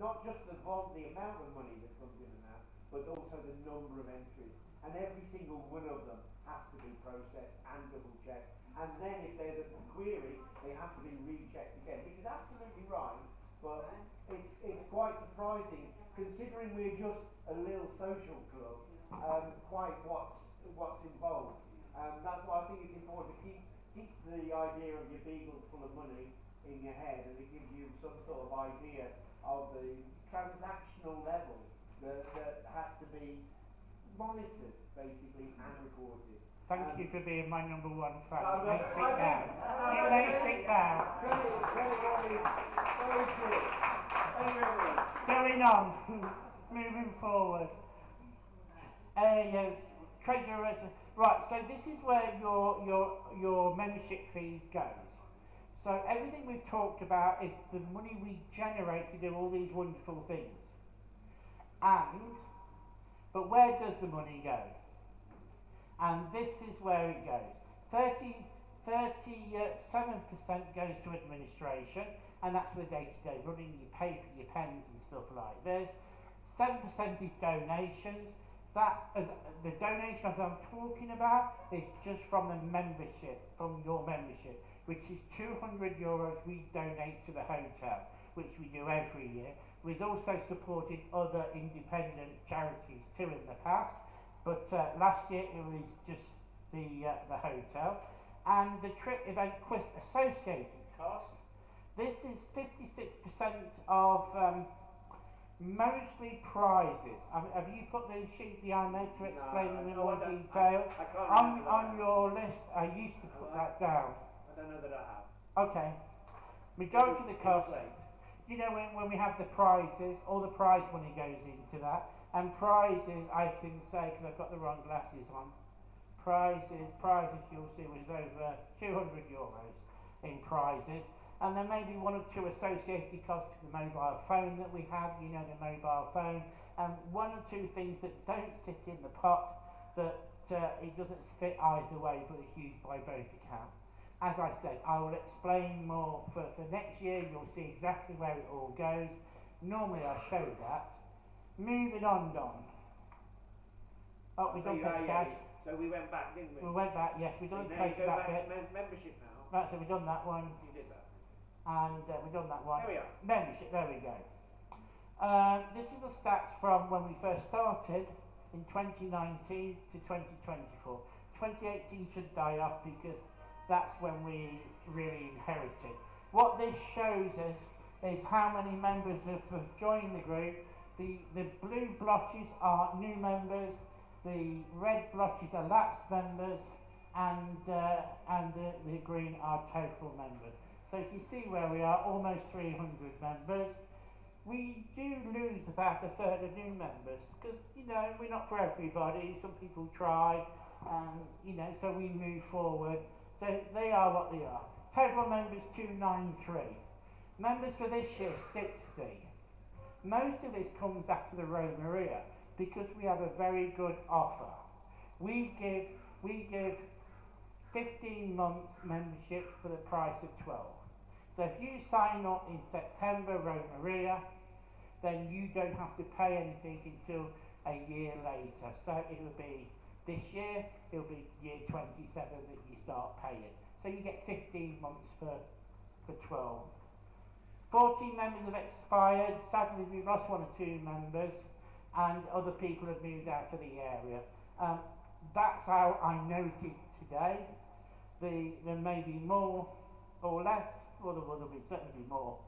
Not just the amount of money that comes in and out, but also the number of entries. And every single one of them has to be processed and double checked. And then if there's a query, they have to be rechecked again, which is absolutely right. but it's quite surprising considering we're just a little social club. Quite what's involved. That's why I think it's important to keep the idea of your beagle full of money in your head, and it gives you some sort of idea of the transactional level that has to be monitored, basically, and recorded. Thank you for being my number one fan. No, You may no, sit down. You may sit down. Going on, moving forward. Yes, treasurer. Right, so this is where your membership fees goes. So everything we've talked about is the money we generate to do all these wonderful things. But where does the money go? And this is where it goes. 37% goes to administration, and that's for the day-to-day running. You pay for your pens and stuff like this. 7% is donations. The donations I'm talking about is just from the membership, from your membership, which is €200 we donate to the hotel, which we do every year. We've also supported other independent charities too in the past, but last year it was just the hotel. And the trip event quiz associated costs. This is 56% of mostly prizes. Have you put the sheet behind there to explain in more detail? I can't On your list, I used to put that down. I don't know that I have. Okay. Majority of the cost. You know when we have the prizes, all the prize money goes into that. And prizes, I can say, because I've got the wrong glasses on, prizes you'll see was over €200 in prizes. And there may be one or two associated costs to the mobile phone that we have, you know, the mobile phone, and one or two things that don't sit in the pot that it doesn't fit either way, but it's used by both accounts. As I said, I will explain more for next year. You'll see exactly where it all goes. Normally I show that. Moving on, Don. Oh, we done petty cash. So we went back, didn't we? We went back, yes, we done Now trace you go that back bit. to membership now. Right, so we done that one, You did that. and we done that one. There we are. Membership, there we go. This is the stats from when we first started in 2019 to 2024. 2018 should die off because that's when we really inherited. What this shows us is how many members have joined the group. The blue blotches are new members, the red blotches are lapsed members, and the green are total members. So you can see where we are, almost 300 members. We do lose about a third of new members because, you know, we're not for everybody. Some people try, you know, so we move forward. So they are what they are. Total members 293. Members for this year 60. Most of this comes after the Rome Maria because we have a very good offer. We give 15 months membership for the price of 12. So if you sign up in September Rome Maria, then you don't have to pay anything until a year later. So it will be this year, it'll be year 27 that you start paying. So you get 15 months for 12. 14 members have expired. Sadly, we've lost one or two members, and other people have moved out of the area. That's how I noticed today. There may be more or less, or there will be certainly more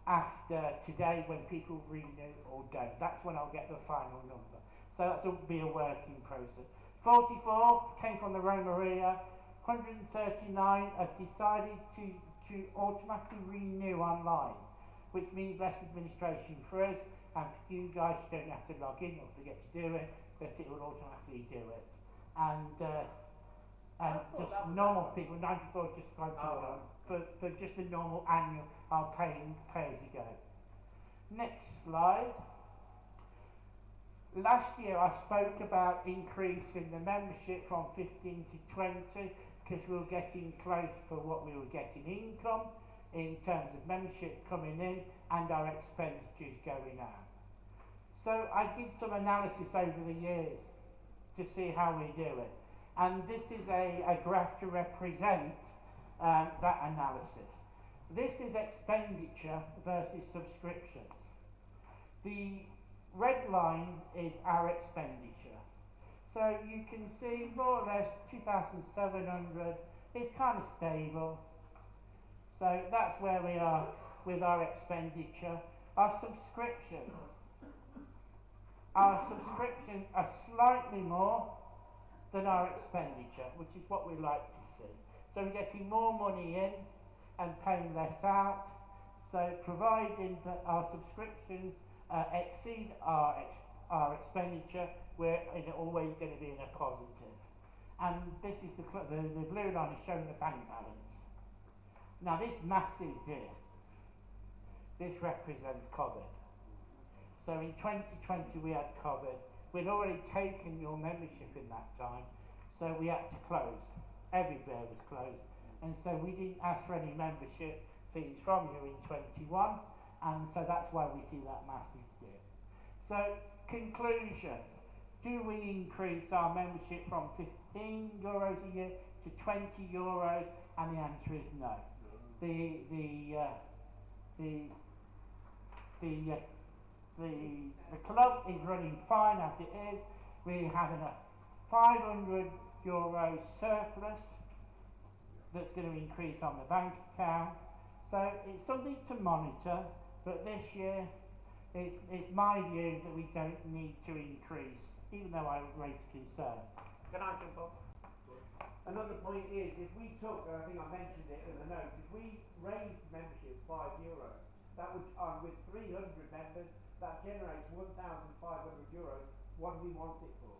after today when people renew or don't. That's when I'll get the final number. So that will be a working process. 44 came from the Rome Maria. 139 have decided to automatically renew online, which means less administration for us, and for you guys you don't have to log in or forget to do it, but it will automatically do it. And just normal people, 94 just like for just a normal annual, I'll pay as you go. Next slide. Last year I spoke about increasing the membership from 15 to 20 because we were getting close for what we were getting income in terms of membership coming in and our expenditures going out. So I did some analysis over the years to see how we do it. And this is a graph to represent that analysis. This is expenditure versus subscriptions. The red line is our expenditure. So you can see more or less 2,700 is kind of stable. So that's where we are with our expenditure. Our subscriptions are slightly more than our expenditure, which is what we like to see. So we're getting more money in and paying less out. So providing that our subscriptions exceed our expenditure, we're always going to be in a positive. And this is the blue line is showing the bank balance. Now this massive dip, this represents COVID. So in 2020 we had COVID. We'd already taken your membership in that time, so we had to close. Everywhere was closed. And so we didn't ask for any membership fees from you in 21, and so that's why we see that massive dip. So, conclusion. Do we increase our membership from €15 a year to €20? And the answer is no. The club is running fine as it is. We have a €500 surplus that's going to increase on the bank account. So it's something to monitor, but this year it's my view that we don't need to increase, even though I raised concern. Can I jump on? Another point is, if we took, and I think I mentioned it in the notes, if we raised membership €5, that would, with 300 members, that generates €1,500. What do we want it for?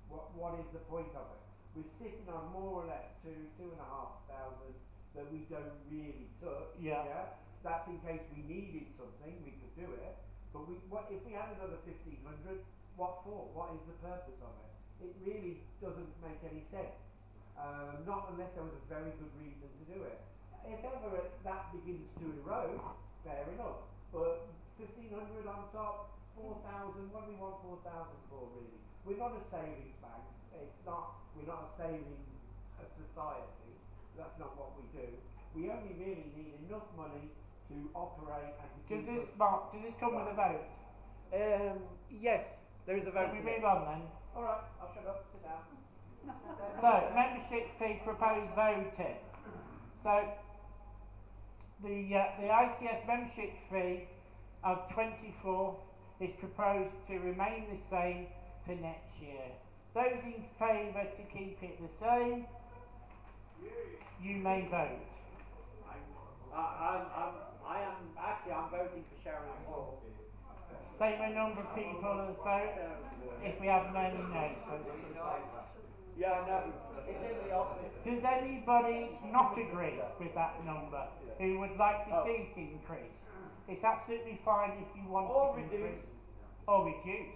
What is the point of it? We're sitting on more or less 2,500 that we don't really touch. Yeah. That's in case we needed something, we could do it. But if we had another 1,500, what for? What is the purpose of it? It really doesn't make any sense. Not unless there was a very good reason to do it. If ever that begins to erode, fair enough. But 1,500 on top, 4,000. What do we want 4,000 for, really? We're not a savings bank. We're not a savings society. That's not what we do. We only really need enough money to operate and to Does this come with a vote? Yes, there is a vote. Can we move on then? All right, I'll shut up. Sit down. So, membership fee proposed voting. So, the ICS membership fee of 24 is proposed to remain the same for next year. Those in favour to keep it the same, you may vote. I'm voting for Sharon Hall. Same number of people as vote. If we have many no's. Yeah, no, it's in the office. Does anybody not agree with that number who would like to see it increase? It's absolutely fine if you want Or to increase. reduce. Or reduce.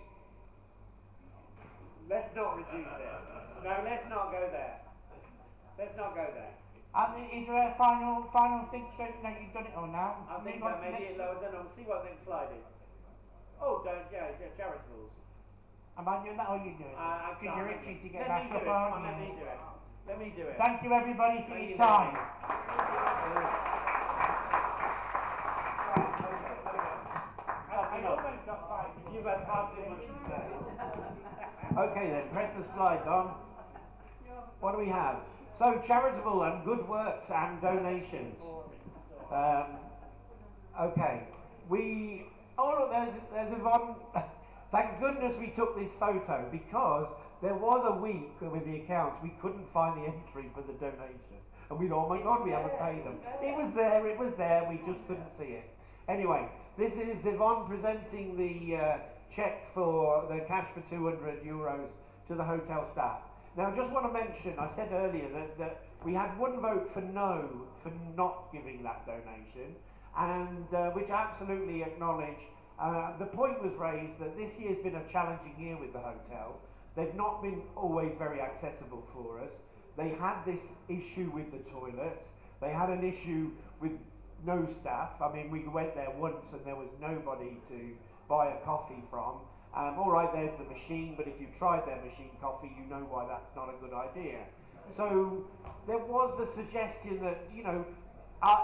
Let's not reduce it. No, let's not go there. Let's not go there. And is there a final thing to show? No, you've done it all now. I think Move on that to maybe next- lower down. We'll see what the next slide is. Oh, charitables. Am I doing that or are you doing it? I Because you're itching to get Let back me up, do it. aren't Come on, you? let me do it. Let me do it. Thank you everybody for Thank your you very time. I almost got 5 minutes. You've had far too much to say. Okay then, press the slide on. What do we have? So, charitable and good works and donations. Okay, there's Yvonne. Thank goodness we took this photo, because there was a week with the accounts we couldn't find the entry for the donation. And we thought, oh my God, we haven't paid them. It was there, we just couldn't see it. Anyway, this is Yvonne presenting the cheque for the cash for €200 to the hotel staff. Now, I just want to mention, I said earlier that we had one vote for no, for not giving that donation, and which I absolutely acknowledge. The point was raised that this year's been a challenging year with the hotel. They've not been always very accessible for us. They had this issue with the toilets. They had an issue with no staff. I mean, we went there once and there was nobody to buy a coffee from. All right, there's the machine, but if you've tried their machine coffee, you know why that's not a good idea. So there was a suggestion that,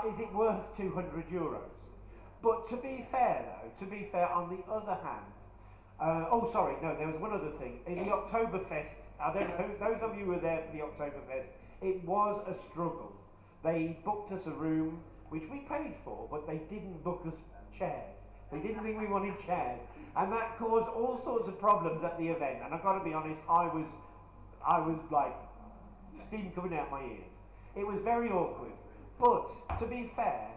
Is it worth 200 euros? But to be fair though, on the other hand, oh sorry, no, there was one other thing. In the Oktoberfest, I don't know, those of you who were there for the Oktoberfest, it was a struggle. They booked us a room, which we paid for, but they didn't book us chairs. They didn't think we wanted chairs. And that caused all sorts of problems at the event. And I've got to be honest, I was like, steam coming out my ears. It was very awkward. But, to be fair,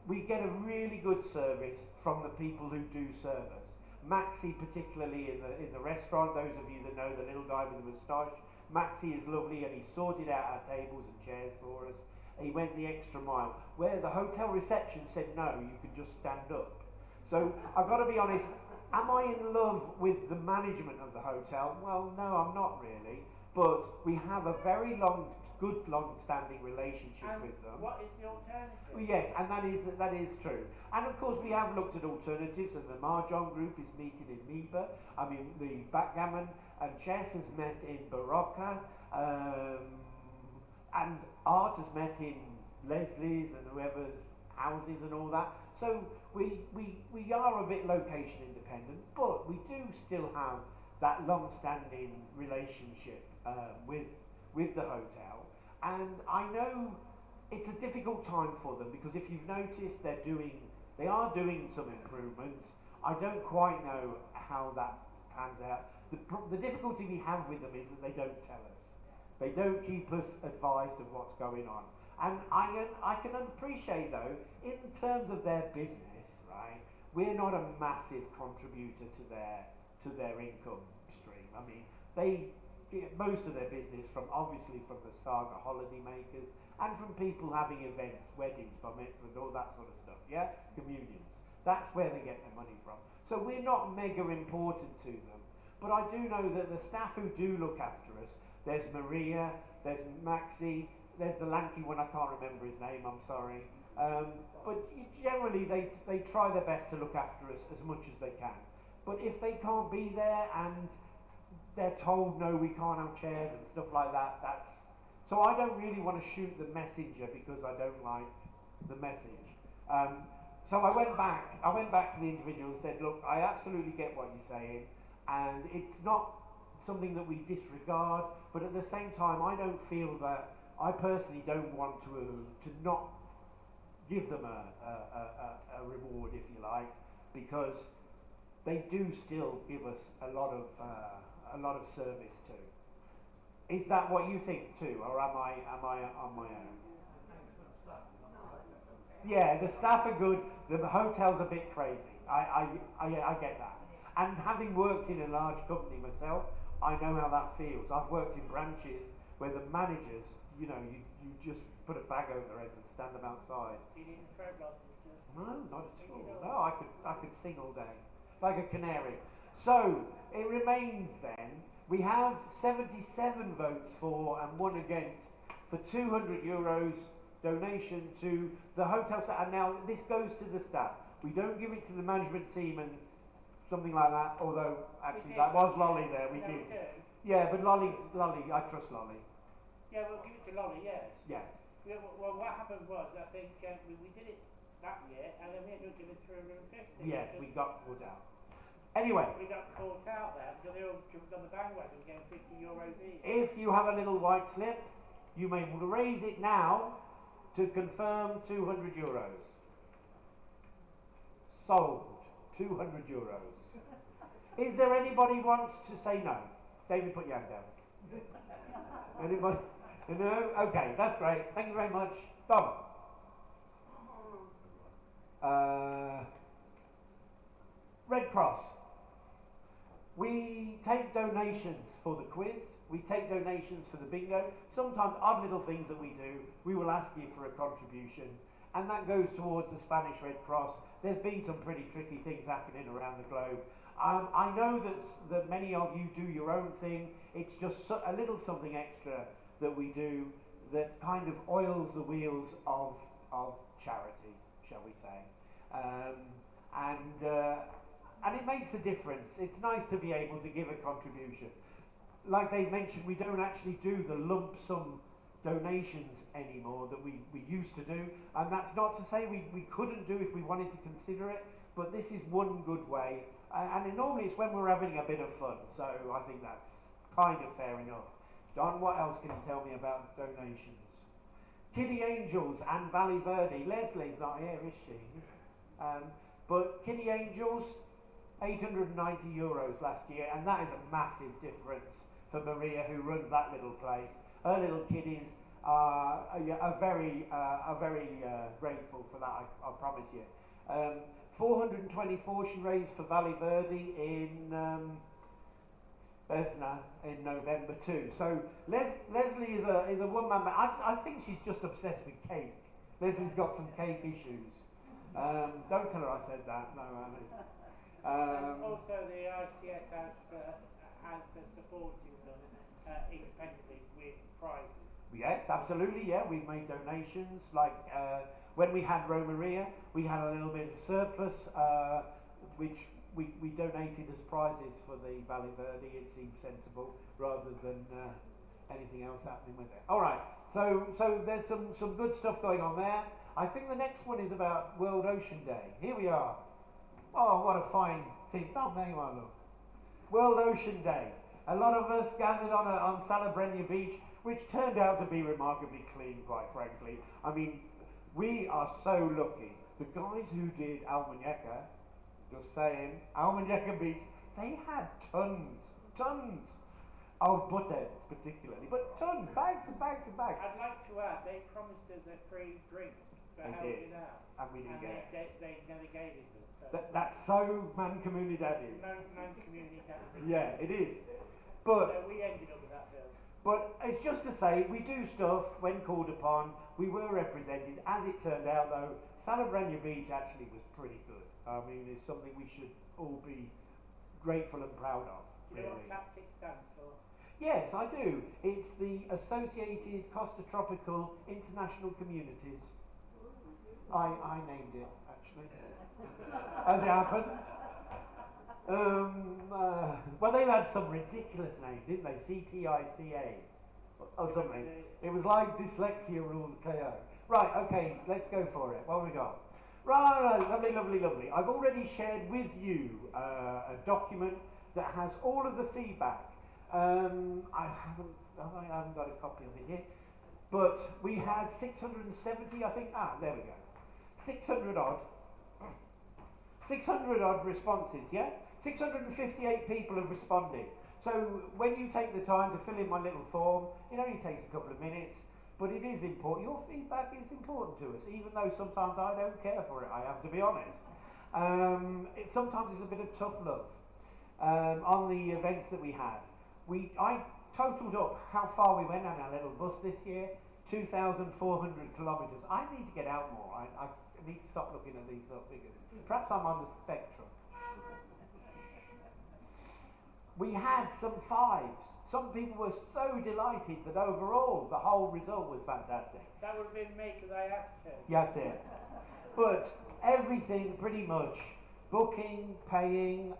we get a really good service from the people who do serve us. Maxi, particularly in the restaurant, those of you that know the little guy with the moustache, Maxi is lovely and he sorted out our tables and chairs for us. He went the extra mile. Where the hotel reception said no, you can just stand up. So I've got to be honest, am I in love with the management of the hotel? Well, no, I'm not really. But we have a very good long-standing relationship with them. What is the alternative? Well, yes, and that is true. And of course we have looked at alternatives, and the Mahjong group is meeting in Miba. I mean, the backgammon and chess has met in Barocca, and art has met in Leslie's and whoever's houses and all that. So we are a bit location independent, but we do still have that long-standing relationship with the hotel. And I know it's a difficult time for them because if you've noticed, they are doing some improvements. I don't quite know how that pans out. The difficulty we have with them is that they don't tell us. They don't keep us advised of what's going on. And I can appreciate though, in terms of their business, right, we're not a massive contributor to their income stream. I mean, they get most of their business obviously from the Saga holiday makers and from people having events, weddings, bar mitzvahs, all that sort of stuff, yeah? Communions. That's where they get their money from. So we're not mega important to them. But I do know that the staff who do look after us, there's Maria, there's Maxi, there's the lanky one, I can't remember his name, I'm sorry. But generally they try their best to look after us as much as they can. But if they can't be there and they're told no, we can't have chairs and stuff like that, so I don't really want to shoot the messenger because I don't like the message. So I went back to the individual and said, look, I absolutely get what you're saying, and it's not something that we disregard, but at the same time I don't feel that, I personally don't want to not give them a reward, if you like, because they do still give us a lot of service too. Is that what you think too, or am I on my own? Yeah, the staff are good. The hotel's a bit crazy. I get that. And having worked in a large company myself, I know how that feels. I've worked in branches where the managers, you just put a bag over their heads and stand them outside. Do you need a throat license? No, not at all. No, I could sing all day, like a canary. So it remains then. We have 77 votes for and 1 against for 200 euros donation to the hotel staff. And now this goes to the staff. We don't give it to the management team and something like that. Although actually that was Lolly there. We did. Yeah, but Lolly, I trust Lolly. Yeah, we'll give it to Lolly. Yes. Yes. Yeah, well, what happened was I think we did it that year, and then we ended up giving 350. Yes, we got put out. Anyway, we got caught out there because they all jumped on the bandwagon getting 50 euros each. If you have a little white slip, you may raise it now to confirm 200 euros. Sold. 200 euros. Is there anybody wants to say no? David, put your hand down. Anybody? No? Okay, that's great. Thank you very much. Tom. Red Cross. We take donations for the quiz. We take donations for the bingo. Sometimes odd little things that we do, we will ask you for a contribution. And that goes towards the Spanish Red Cross. There's been some pretty tricky things happening around the globe. I know that many of you do your own thing. It's just a little something extra that we do that kind of oils the wheels of charity, shall we say. And it makes a difference. It's nice to be able to give a contribution. Like they mentioned, we don't actually do the lump sum donations anymore that we used to do, and that's not to say we couldn't do if we wanted to consider it, but this is one good way, and normally it's when we're having a bit of fun, so I think that's kind of fair enough. Don, what else can you tell me about donations? Kiddie Angels and Valley Verde. Leslie's not here, is she? But Kiddie Angels, €890 last year, and that is a massive difference for Maria, who runs that little place. Her little kiddies are very grateful for that, I promise you. 424 she raised for Valley Verde in Bethna in November too. So Leslie is a one-man band. I think she's just obsessed with cake. Leslie's got some cake issues. Don't tell her I said that. No, also, the ICS has supported them independently with prizes. Yes, absolutely. Yeah, we've made donations. Like when we had Romaria, we had a little bit of surplus, which we donated as prizes for the Valley Verde. It seemed sensible rather than anything else happening with it. All right. So there's some good stuff going on there. I think the next one is about World Ocean Day. Here we are. Oh, what a fine team. Oh, there you are, look. World Ocean Day. A lot of us gathered on Salabreña Beach, which turned out to be remarkably clean, quite frankly. I mean, we are so lucky. The guys who did Almuñeca, just saying, Almuñeca Beach, they had tons of buttheads particularly, but tons, bags and bags and bags. I'd like to add, they promised us a free drink for helping out. And we didn't get it. They never gave it to us. So That's so man-communidad. man-communidad. Yeah, it is. But So we ended up with that bill. But it's just to say, we do stuff when called upon. We were represented. As it turned out, though, Salabreña Beach actually was pretty good. I mean, it's something we should all be grateful and proud of. Do you know Really. what CAPTIC stands for? Yes, I do. It's the Associated Costa Tropical International Communities. I named it, actually, as it happened. Well, they had some ridiculous name, didn't they? CTICA or something. It was like dyslexia ruled KO. Right, okay, let's go for it. What have we got? Right, lovely, lovely, lovely. I've already shared with you a document that has all of the feedback. I haven't got a copy of it here, but we had 670, I think. There we go. 600 odd responses, yeah? 658 people have responded. So when you take the time to fill in my little form, it only takes a couple of minutes, but it is important. Your feedback is important to us, even though sometimes I don't care for it, I have to be honest. Sometimes it's a bit of tough love. On the events that we had, I totaled up how far we went on our little bus this year, 2,400 kilometres. I need to get out more. I need to stop looking at these figures. Perhaps I'm on the spectrum. We had some fives. Some people were so delighted that overall the whole result was fantastic. That would have been me because I had to. That's it. But everything pretty much, booking, paying,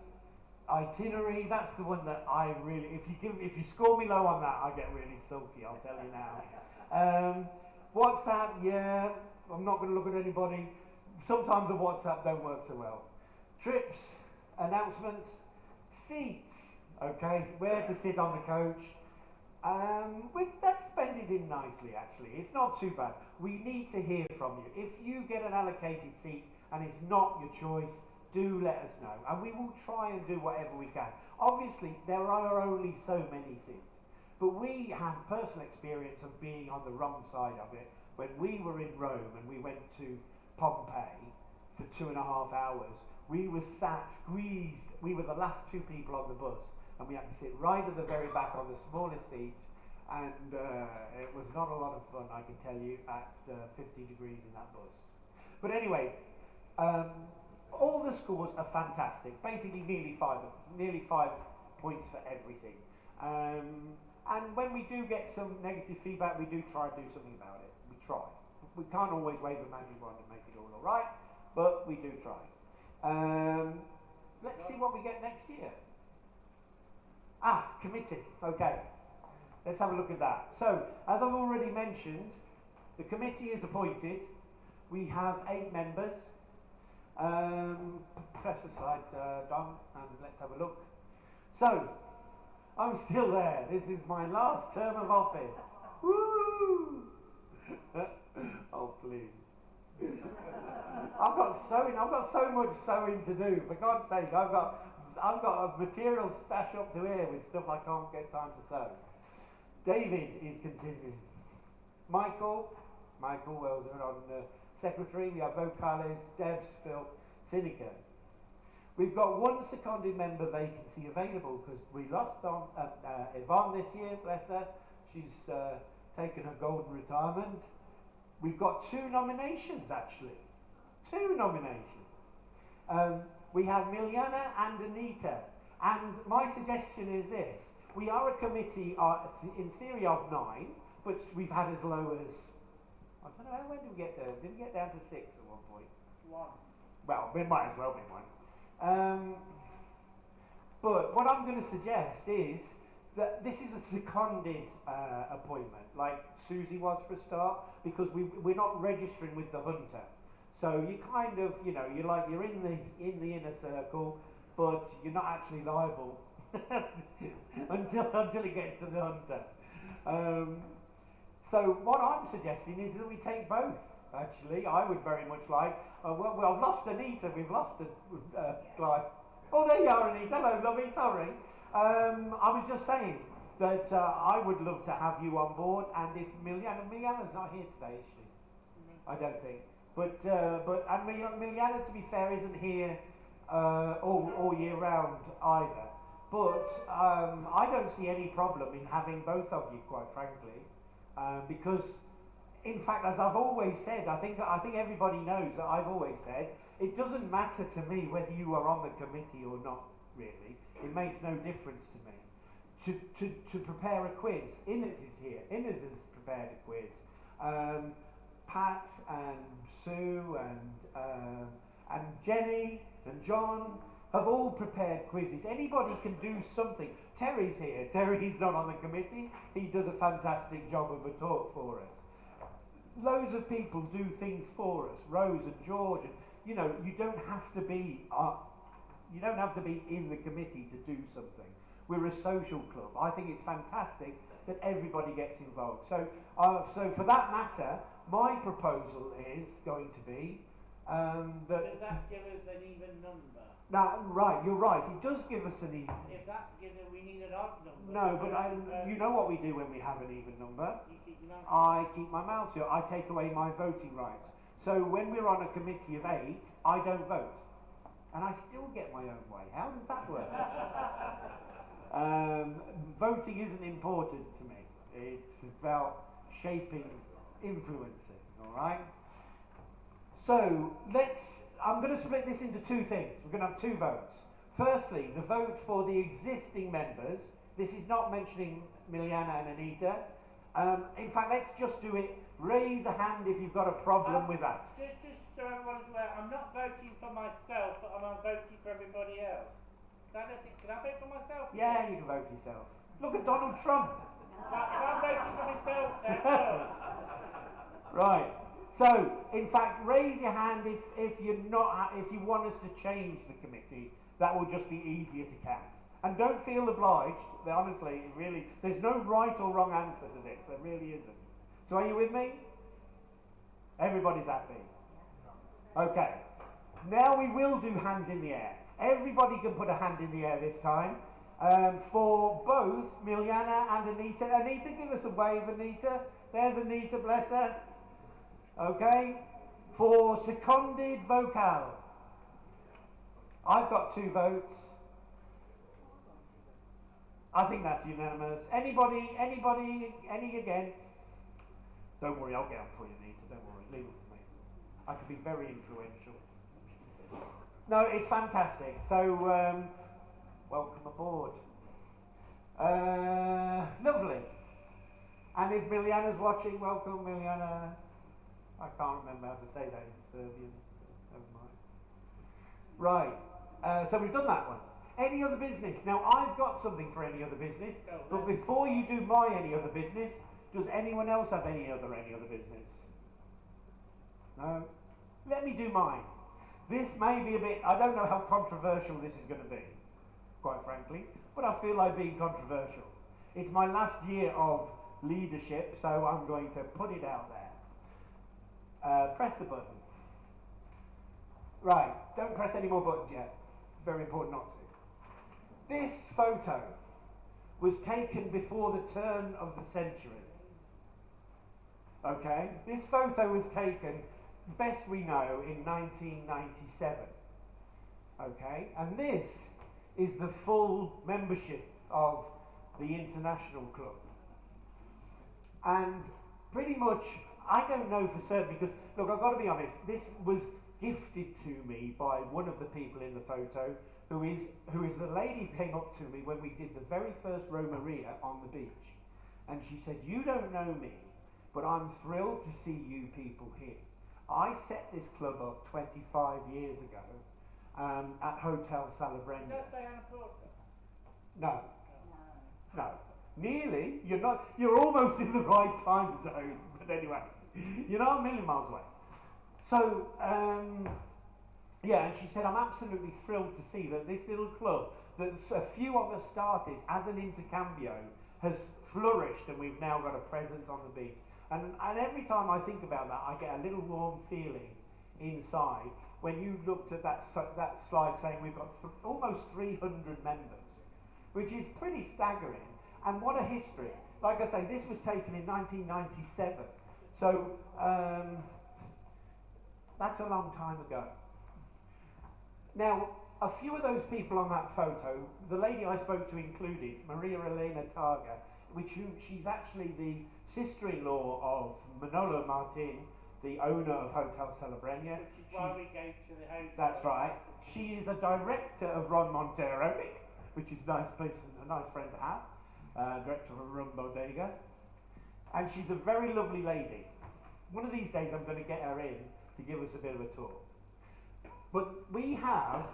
itinerary, that's the one that I really, if you score me low on that, I get really sulky, I'll tell you now. WhatsApp, yeah, I'm not going to look at anybody. Sometimes the WhatsApp don't work so well. Trips, announcements, seats, okay, where to sit on the coach. That's spending in nicely, actually. It's not too bad. We need to hear from you. If you get an allocated seat and it's not your choice, do let us know, and we will try and do whatever we can. Obviously, there are only so many seats, but we have personal experience of being on the wrong side of it. When we were in Rome and we went to Pompeii for 2.5 hours, we were sat squeezed. We were the last two people on the bus, and we had to sit right at the very back on the smallest seats, and it was not a lot of fun, I can tell you, at 50 degrees in that bus. But anyway, all the scores are fantastic. Basically, nearly five points for everything. And when we do get some negative feedback, we do try and do something about it. We try. We can't always wave a magic wand and make it all right, but we do try. Let's see what we get next year. Committee. Okay. let's have a look at that. So, as I've already mentioned, the committee is appointed. We have 8 members. Press the slide, Don, and let's have a look. So, I'm still there. This is my last term of office. Woo! Oh, please. I've got so much sewing to do. For God's sake, I've got a material stash up to here with stuff I can't get time to sew. David is continuing. Michael, well done on secretary. We have Vocales, Debs, Phil, Sinica. We've got 1 seconded member vacancy available because we lost on Yvonne this year, bless her. She's taken her golden retirement. We've got 2 nominations actually. 2 nominations. We have Miliana and Anita. And my suggestion is this. We are a committee in theory of 9, but we've had as low as, I don't know, when did we get there? Did we get down to 6 at one point? 1. Well, we might as well be 1. But what I'm going to suggest is that this is a seconded appointment, like Susie was for a start, because we're not registering with the hunter. So you kind of, you're in the inner circle, but you're not actually liable until it gets to the hunter. So what I'm suggesting is that we take both. Actually, I would very much like. Well, I've lost Anita. We've lost Clive. Oh, there you are, Anita. Hello, lovey. Sorry. I was just saying that I would love to have you on board. And if Miliana's not here today, is she? I don't think. But Miliana, to be fair, isn't here all year round either. But I don't see any problem in having both of you, quite frankly, because. In fact, as I've always said, I think everybody knows that I've always said, it doesn't matter to me whether you are on the committee or not, really. It makes no difference to me. To prepare a quiz, Inez is here. Inez has prepared a quiz. Pat and Sue and Jenny and John have all prepared quizzes. Anybody can do something. Terry's here. Terry's not on the committee. He does a fantastic job of a talk for us. Loads of people do things for us, Rose and George, and you don't have to be in the committee to do something. We're a social club. I think it's fantastic that everybody gets involved. So for that matter, my proposal is going to be that. Does that give us an even number? Now, right, you're right. It does give us an even. If that gives us, we need an odd number. No, but you know what we do when we have an even number. You keep your mouth I keep my mouth shut. I take away my voting rights. So when we're on a committee of 8, I don't vote. And I still get my own way. How does that work? Voting isn't important to me. It's about shaping, influencing, all right? So I'm going to split this into 2 things. We're going to have 2 votes. Firstly, the vote for the existing members. This is not mentioning Miliana and Anita. In fact, let's just do it. Raise a hand if you've got a problem with that. Just so everyone's aware, I'm not voting for myself, but I'm voting for everybody else. Can I vote for myself? Yeah, you can vote for yourself. Look at Donald Trump. I'm voting for myself then. No. Right. So, in fact, raise your hand if you want us to change the committee. That will just be easier to count. And don't feel obliged. Honestly, there's no right or wrong answer to this. There really isn't. So, are you with me? Everybody's happy. Okay. Now we will do hands in the air. Everybody can put a hand in the air this time. For both Miliana and Anita. Anita, give us a wave, Anita. There's Anita, bless her. Okay. For seconded vocal. I've got 2 votes. I think that's unanimous. Anybody, any against? Don't worry, I'll get up for you, Anita. Don't worry, leave it with me. I can be very influential. No, it's fantastic. So, welcome aboard. Lovely. And if Miliana's watching, welcome, Miliana. I can't remember how to say that in Serbian. Never mind. Right. So we've done that one. Any other business? Now, I've got something for any other business, but before you do my any other business, does anyone else have any other business? No? Let me do mine. This may be a bit, I don't know how controversial this is going to be, quite frankly, but I feel like being controversial. It's my last year of leadership, so I'm going to put it out there. Press the button. Right, don't press any more buttons yet. It's very important not to. This photo was taken before the turn of the century. Okay, this photo was taken, best we know, in 1997. Okay, and this is the full membership of the International Club. And pretty much, I don't know for certain because, look, I've got to be honest, this was gifted to me by one of the people in the photo who is the lady who came up to me when we did the very first Romeria on the beach. And she said, "You don't know me, but I'm thrilled to see you people here. I set this club up 25 years ago at Hotel Salabrenia." Not Diana Porter. No. No. Nearly. You're almost in the right time zone. But anyway, you're not a million miles away. So, yeah, and she said, "I'm absolutely thrilled to see that this little club that a few of us started as an intercambio has flourished and we've now got a presence on the beach." And every time I think about that, I get a little warm feeling inside when you looked at that slide saying we've got almost 300 members, which is pretty staggering. And what a history. Like I say, this was taken in 1997. So, that's a long time ago. Now, a few of those people on that photo, the lady I spoke to included, Maria Elena Targa, she's actually the sister-in-law of Manolo Martin, the owner of Hotel Salabrenia. Which is why we go to the hotel. That's right. She is a director of Ron Montero, which is a nice person, a nice friend to have, director of Rum Bodega. And she's a very lovely lady. One of these days I'm going to get her in to give us a bit of a tour. But we have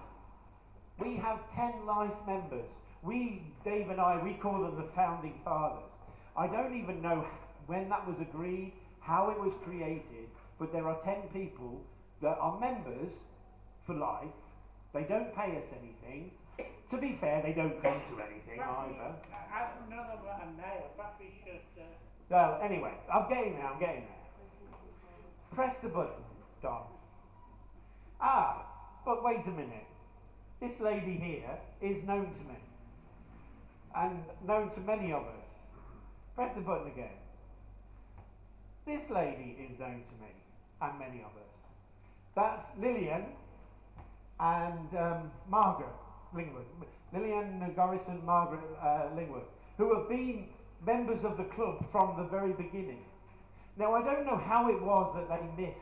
10 life members. Dave and I, we call them the founding fathers. I don't even know when that was agreed, how it was created, but there are 10 people that are members for life. They don't pay us anything. To be fair, they don't come to anything either. None of them are male, but we should... Well, anyway, I'm getting there. Press the button, Don. But wait a minute. This lady here is known to me. And known to many of us. Press the button again. This lady is known to me and many of us. That's Lillian and Margaret Lingwood. Lillian Gorrison, Margaret Lingwood, who have been members of the club from the very beginning. Now, I don't know how it was that they missed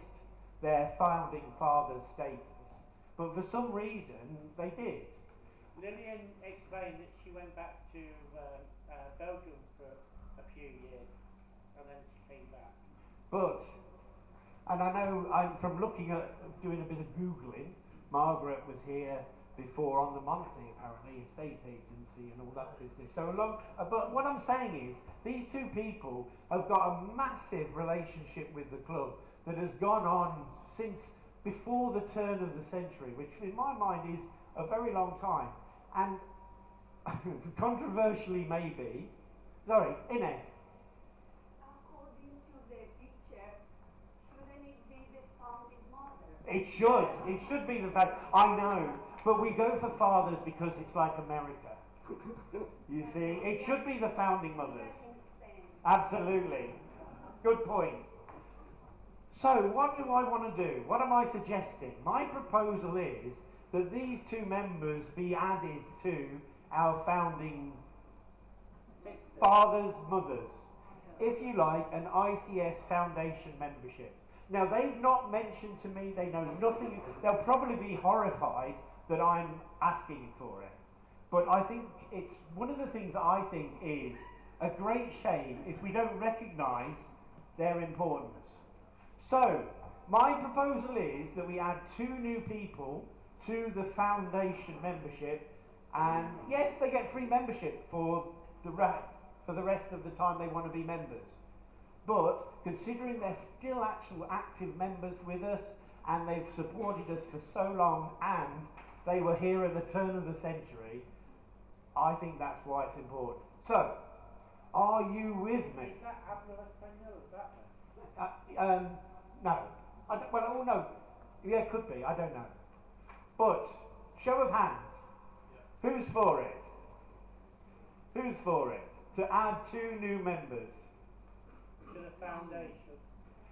their founding father's status, but for some reason they did. Lillian explained that she went back to Belgium for a few years and then she came back. But, and I know from looking at, doing a bit of Googling, Margaret was here before on the Monte, apparently, estate agency and all that business. So but what I'm saying is, these two people have got a massive relationship with the club that has gone on since before the turn of the century, which in my mind is a very long time. And controversially maybe, sorry, Ines. According to the picture, shouldn't it be the founding mother? It should be the fact, I know, but we go for fathers because it's like America. You see, it should be the founding mothers. Absolutely. Good point. So, what do I want to do? What am I suggesting? My proposal is that these two members be added to our founding fathers, mothers. If you like, an ICS Foundation membership. Now, they've not mentioned to me, they know nothing. They'll probably be horrified that I'm asking for it. But I think it's one of the things that I think is a great shame if we don't recognise their importance. So, my proposal is that we add 2 new people to the foundation membership And yes, they get free membership for the rest of the time they want to be members. But considering they're still actual active members with us, and they've supported us for so long, and they were here at the turn of the century, I think that's why it's important. So, are you with me? Is that Hablo Español? Is that it? No. Oh no. Yeah, it could be. I don't know. But, show of hands. Who's for it? Who's for it? To add 2 new members. To the foundation.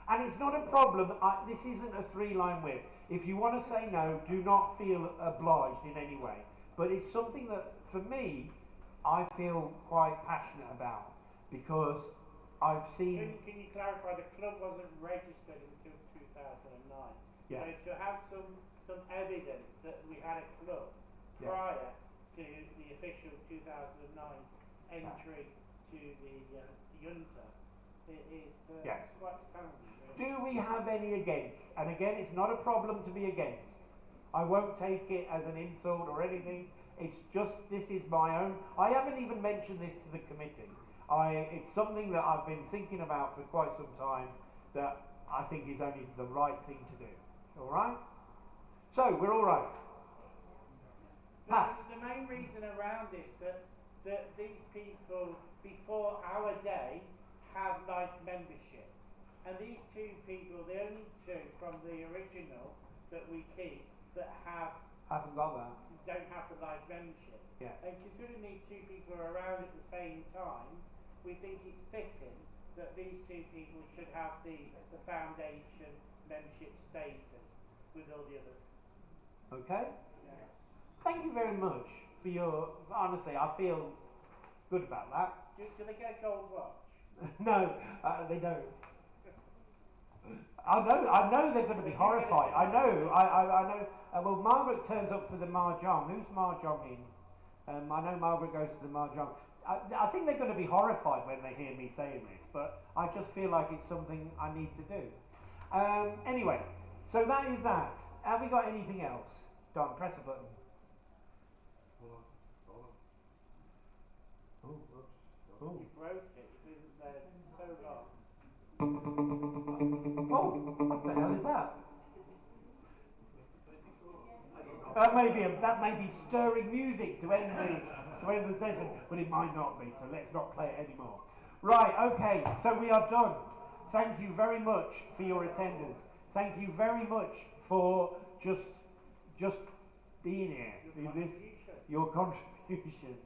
And it's not a problem. This isn't a 3-line whip. If you want to say no, do not feel obliged in any way. But it's something that, for me, I feel quite passionate about, because I've seen... Can you clarify, the club wasn't registered until 2009. Yes. So to have some evidence that we had a club Yes. prior to the official 2009 entry to the junta, it is Yes. quite astounding. Really. Do we have any against? And again, it's not a problem to be against. I won't take it as an insult or anything. It's just, this is my own. I haven't even mentioned this to the committee. It's something that I've been thinking about for quite some time, that I think is only the right thing to do. All right? So, we're all right. Pass. The main reason around this that these people before our day have life membership, and these 2 people, the only 2 from the original that we keep that Haven't got that. don't have the life membership. Yeah. And considering these 2 people are around at the same time, we think it's fitting that these 2 people should have the foundation membership status with all the others. Okay? Yeah. Thank you very much for your... Honestly, I feel good about that. Do they get a gold watch? No, they don't. I know they're going to be horrified. I know. Well, Margaret turns up for the mahjong. Who's mahjonging? I know Margaret goes to the mahjong. I think they're going to be horrified when they hear me saying this, but I just feel like it's something I need to do. Anyway, so that is that. Have we got anything else? Don, press a button. Oh. You broke it. It's been there so long. Oh, what the hell is that? That may be stirring music to end the session, but it might not be. So let's not play it anymore. Right. Okay. So we are done. Thank you very much for your attendance. Thank you very much for just being here. Your contribution.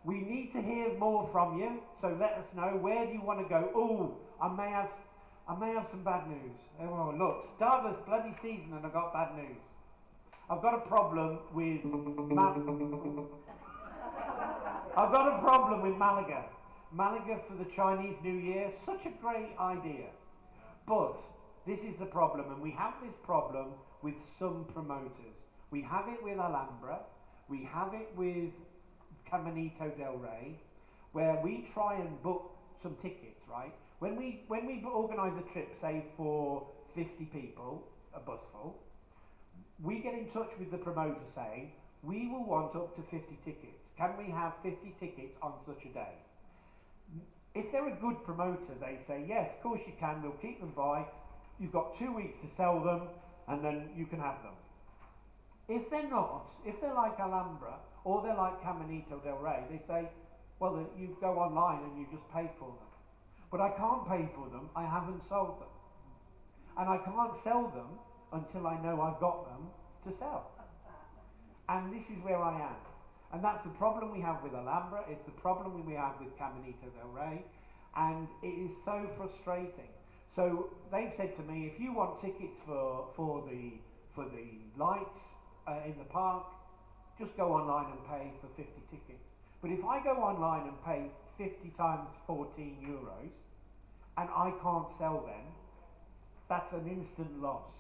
We need to hear more from you, so let us know. Where do you want to go? Oh, I may have some bad news. Oh, look, start this bloody season and I've got bad news. I've got a problem with Malaga. Malaga for the Chinese New Year, such a great idea. But this is the problem, and we have this problem with some promoters. We have it with Alhambra, we have it with Caminito del Rey, where we try and book some tickets, right? When we organise a trip, say for 50 people, a bus full, we get in touch with the promoter saying, we will want up to 50 tickets. Can we have 50 tickets on such a day? If they're a good promoter, they say, yes, of course you can, we'll keep them by. You've got 2 weeks to sell them, and then you can have them. If they're not, if they're like Alhambra, or they're like Caminito del Rey, they say, well, you go online and you just pay for them. But I can't pay for them, I haven't sold them. And I can't sell them until I know I've got them to sell. And this is where I am. And that's the problem we have with Alhambra, it's the problem we have with Caminito del Rey, and it is so frustrating. So they've said to me, if you want tickets for the lights in the park, just go online and pay for 50 tickets. But if I go online and pay 50 times 14 euros, and I can't sell them, that's an instant loss.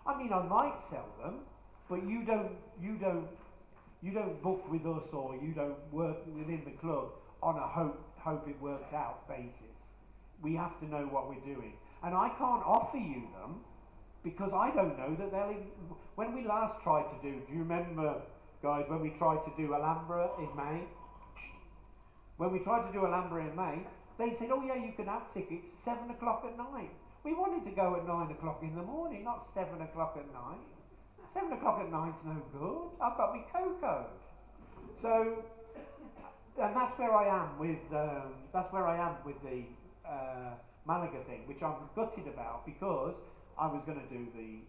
I mean, I might sell them, but you don't book with us, or you don't work within the club on a hope it works out basis. We have to know what we're doing. And I can't offer you them because I don't know that they'll... When we last tried to do you remember guys, when we tried to do Alhambra in May. When we tried to do Alhambra in May, they said, oh yeah, you can have tickets 7 o'clock at night. We wanted to go at 9 o'clock in the morning, not 7 o'clock at night. 7 o'clock at night's no good. I've got me cocoa. So, and that's where I am with the Malaga thing, which I'm gutted about because I was going to do the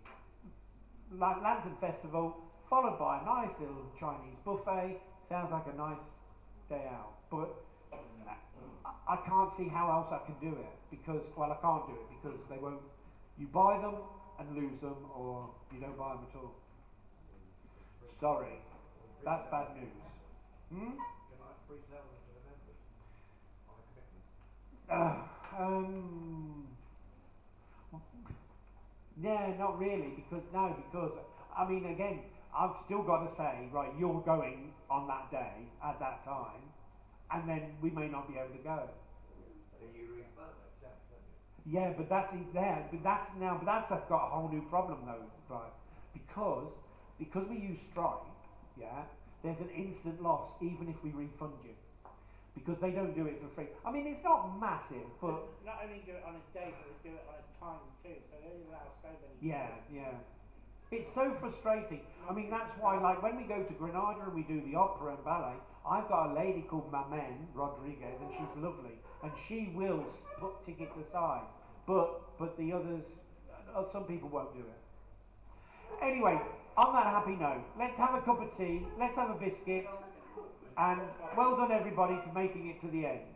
Lantern Festival followed by a nice little Chinese buffet. Sounds like a nice day out, but I can't see how else I can do it because, well, I can't do it because they won't. You buy them and lose them, or you don't buy them at all. Sorry, that's bad news. Hmm? Yeah, not really, because I mean, again, I've still got to say, right, you're going on that day at that time, and then we may not be able to go. Yeah, but that's there. But that's got a whole new problem though, right? Because we use Stripe, yeah, there's an instant loss even if we refund you. Because they don't do it for free. I mean, it's not massive, but not only do it on a day, but they do it on a time too. So they only allow so many. yeah. It's so frustrating. I mean, that's why, like, when we go to Granada and we do the opera and ballet, I've got a lady called Mamen Rodriguez, and she's lovely, and she will put tickets aside. But the others, some people won't do it. Anyway, on that happy note, let's have a cup of tea, let's have a biscuit, and well done everybody for making it to the end.